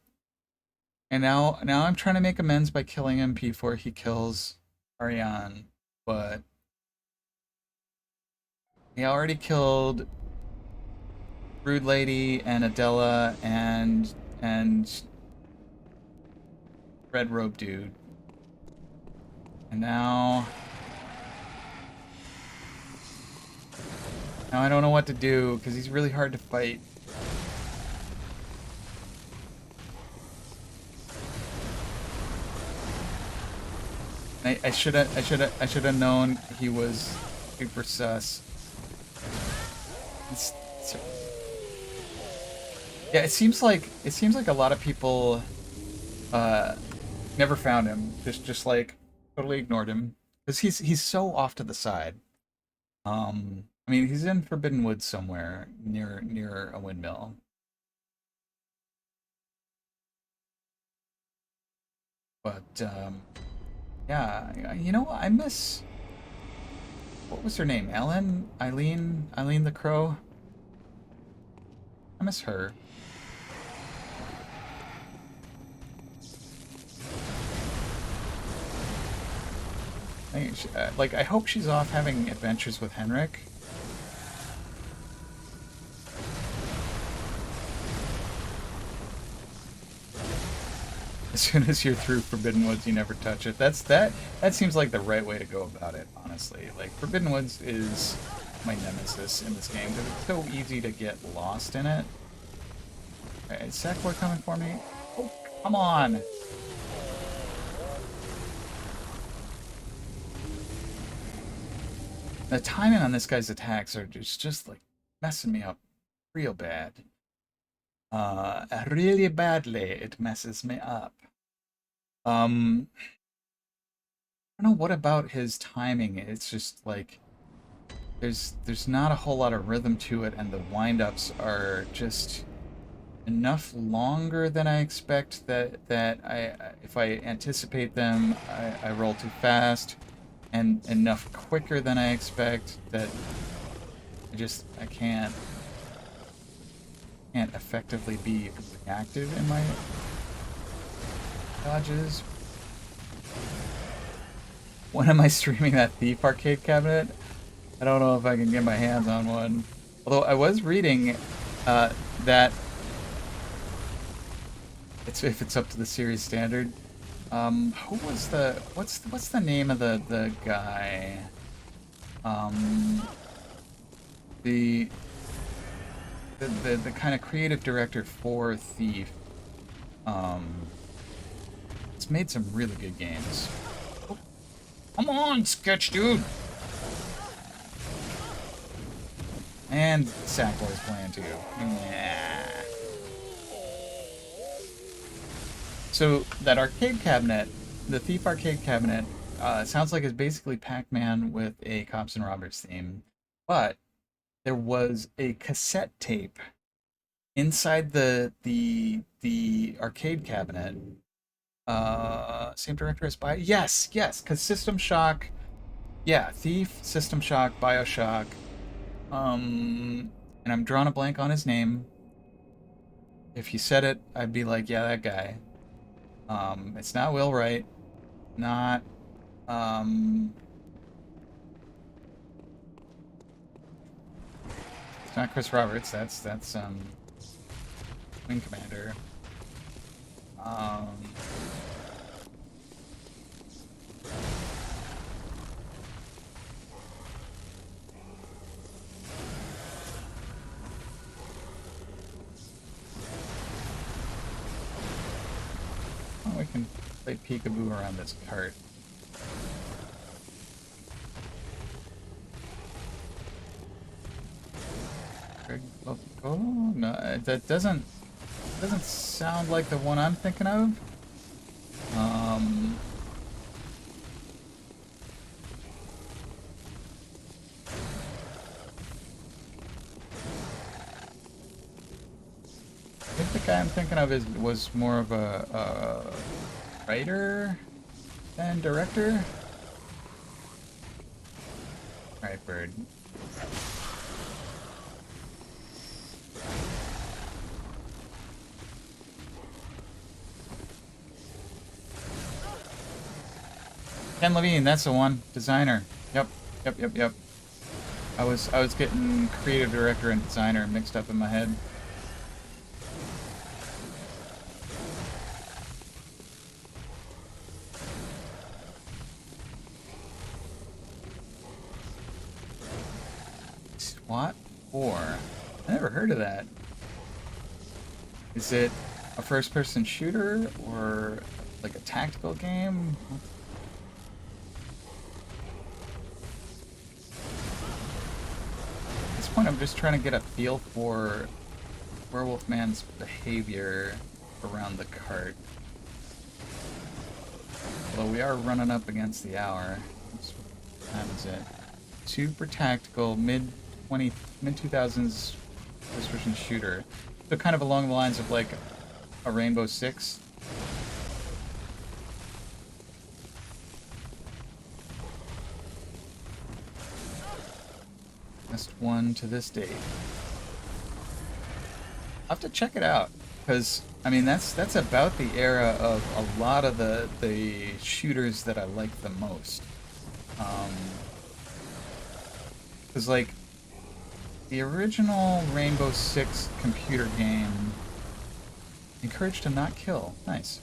And now I'm trying to make amends by killing him before he kills Ariane, but he already killed Brood Lady and Adela and Red Robe Dude. And now I don't know what to do because he's really hard to fight. I should have known he was super sus. Yeah, it seems like a lot of people never found him. Just like totally ignored him because he's so off to the side. I I mean, he's in Forbidden Woods somewhere near a windmill. But yeah, you know, I miss, what was her name? Eileen the Crow. I miss her. Like, I hope she's off having adventures with Henrik. As soon as you're through Forbidden Woods, you never touch it. That seems like the right way to go about it, honestly. Like, Forbidden Woods is my nemesis in this game because it's so easy to get lost in it. Alright, is Sackboy coming for me? Oh, come on! The timing on this guy's attacks are just like messing me up real bad. Really badly, it messes me up. I don't know what about his timing. It's just like there's not a whole lot of rhythm to it, and the wind-ups are just enough longer than I expect that if I anticipate them, I roll too fast, and enough quicker than I expect that I can't effectively be reactive in my dodges. When am I streaming that Thief arcade cabinet? I don't know if I can get my hands on one. Although I was reading that if it's up to the series standard. Who was what's the name of the guy? The kind of creative director for Thief. It's made some really good games. Oh, come on, Sketch Dude! And Sackboy's playing too. Yeah. So that arcade cabinet, the Thief arcade cabinet, sounds like it's basically Pac-Man with a Cops and Robbers theme, but there was a cassette tape inside the arcade cabinet. Same director as yes, because System Shock, yeah, Thief, System Shock, BioShock, and I'm drawing a blank on his name. If you said it, I'd be like, yeah, that guy. It's not Will Wright, not it's not Chris Roberts. That's Wing Commander. Oh, we can play peekaboo around this cart. Oh no, that doesn't sound like the one I'm thinking of. I think the guy I'm thinking of was more of a writer than director. All right, bird. Ken Levine, that's the one. Designer. Yep. I was getting creative director and designer mixed up in my head. SWAT 4. I never heard of that. Is it a first-person shooter or like a tactical game? At this point, I'm just trying to get a feel for Werewolf Man's behavior around the cart. Although we are running up against the hour. What time is it? Super tactical, mid 2000s first person shooter. So kind of along the lines of like a Rainbow Six. Best one to this date. I'll have to check it out, because I mean that's about the era of a lot of the shooters that I like the most. Because like the original Rainbow Six computer game encouraged to not kill. Nice.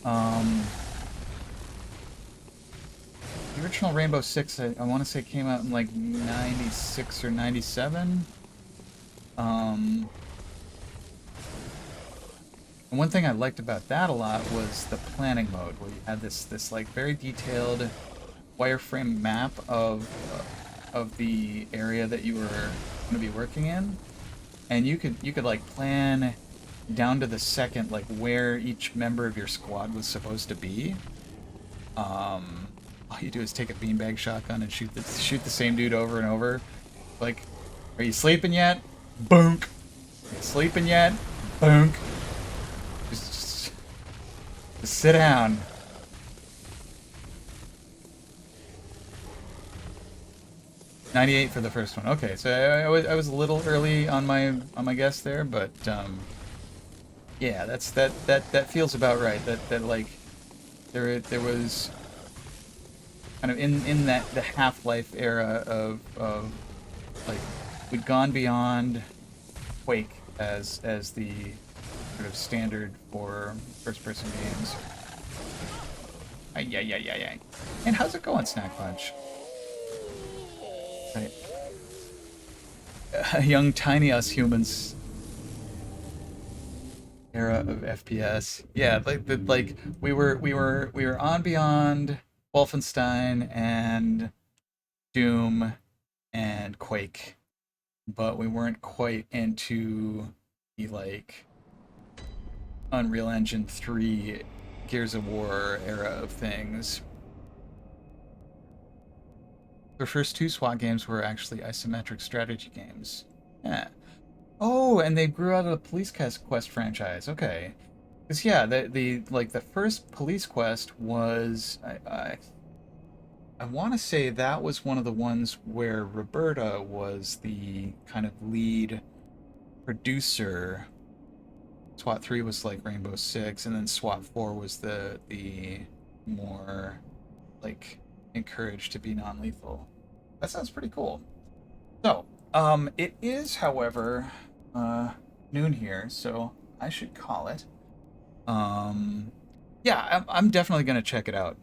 The original Rainbow Six, I want to say, came out in like 96 or 97. And one thing I liked about that a lot was the planning mode, where you had this like very detailed wireframe map of the area that you were going to be working in, and you could like plan down to the second like where each member of your squad was supposed to be. All you do is take a beanbag shotgun and shoot the same dude over and over. Like, are you sleeping yet? Boonk. Are you sleeping yet? Boonk. Just sit down. '98 for the first one. Okay, so I was a little early on my guess there, but yeah, that feels about right. That like there was kind of in that the Half-Life era of like we'd gone beyond Quake as the sort of standard for first-person games. Ay. And how's it going, Snack Punch? Right. Young tiny us humans era of FPS. Yeah, like we were on beyond Wolfenstein and Doom and Quake, but we weren't quite into the like Unreal Engine 3 Gears of War era of things. The first two SWAT games were actually isometric strategy games. Yeah. Oh, and they grew out of the Police Quest franchise. Okay. Because yeah, the like the first Police Quest was I want to say that was one of the ones where Roberta was the kind of lead producer. SWAT 3 was like Rainbow Six, and then SWAT 4 was the more like encouraged to be non-lethal. That sounds pretty cool. So, it is, however, noon here, so I should call it. Yeah, I'm definitely gonna check it out,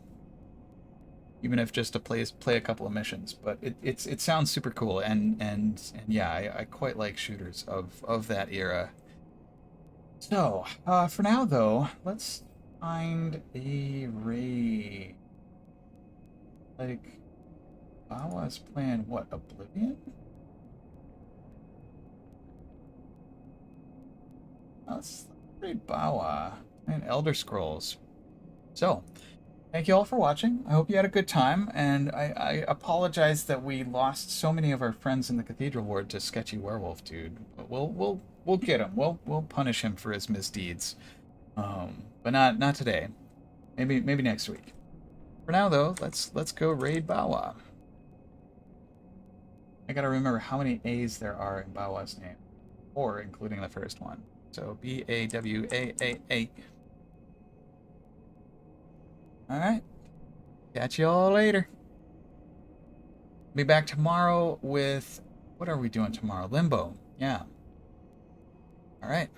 even if just to play a couple of missions. But it sounds super cool, and yeah, I quite like shooters of that era. So, for now though, let's find a raid. Like, Bawa's playing what, Oblivion? Oh, that's pretty Bawa. And Elder Scrolls. So, thank you all for watching. I hope you had a good time, and I apologize that we lost so many of our friends in the Cathedral Ward to Sketchy Werewolf Dude. But we'll get him. We'll punish him for his misdeeds. But not today. Maybe next week. For now though, let's go raid Bawa. I gotta remember how many A's there are in Bawa's name, or including the first one. So B-A-W-A-A-A. Alright. Catch you all later. Be back tomorrow with... What are we doing tomorrow? Limbo. Yeah. Alright.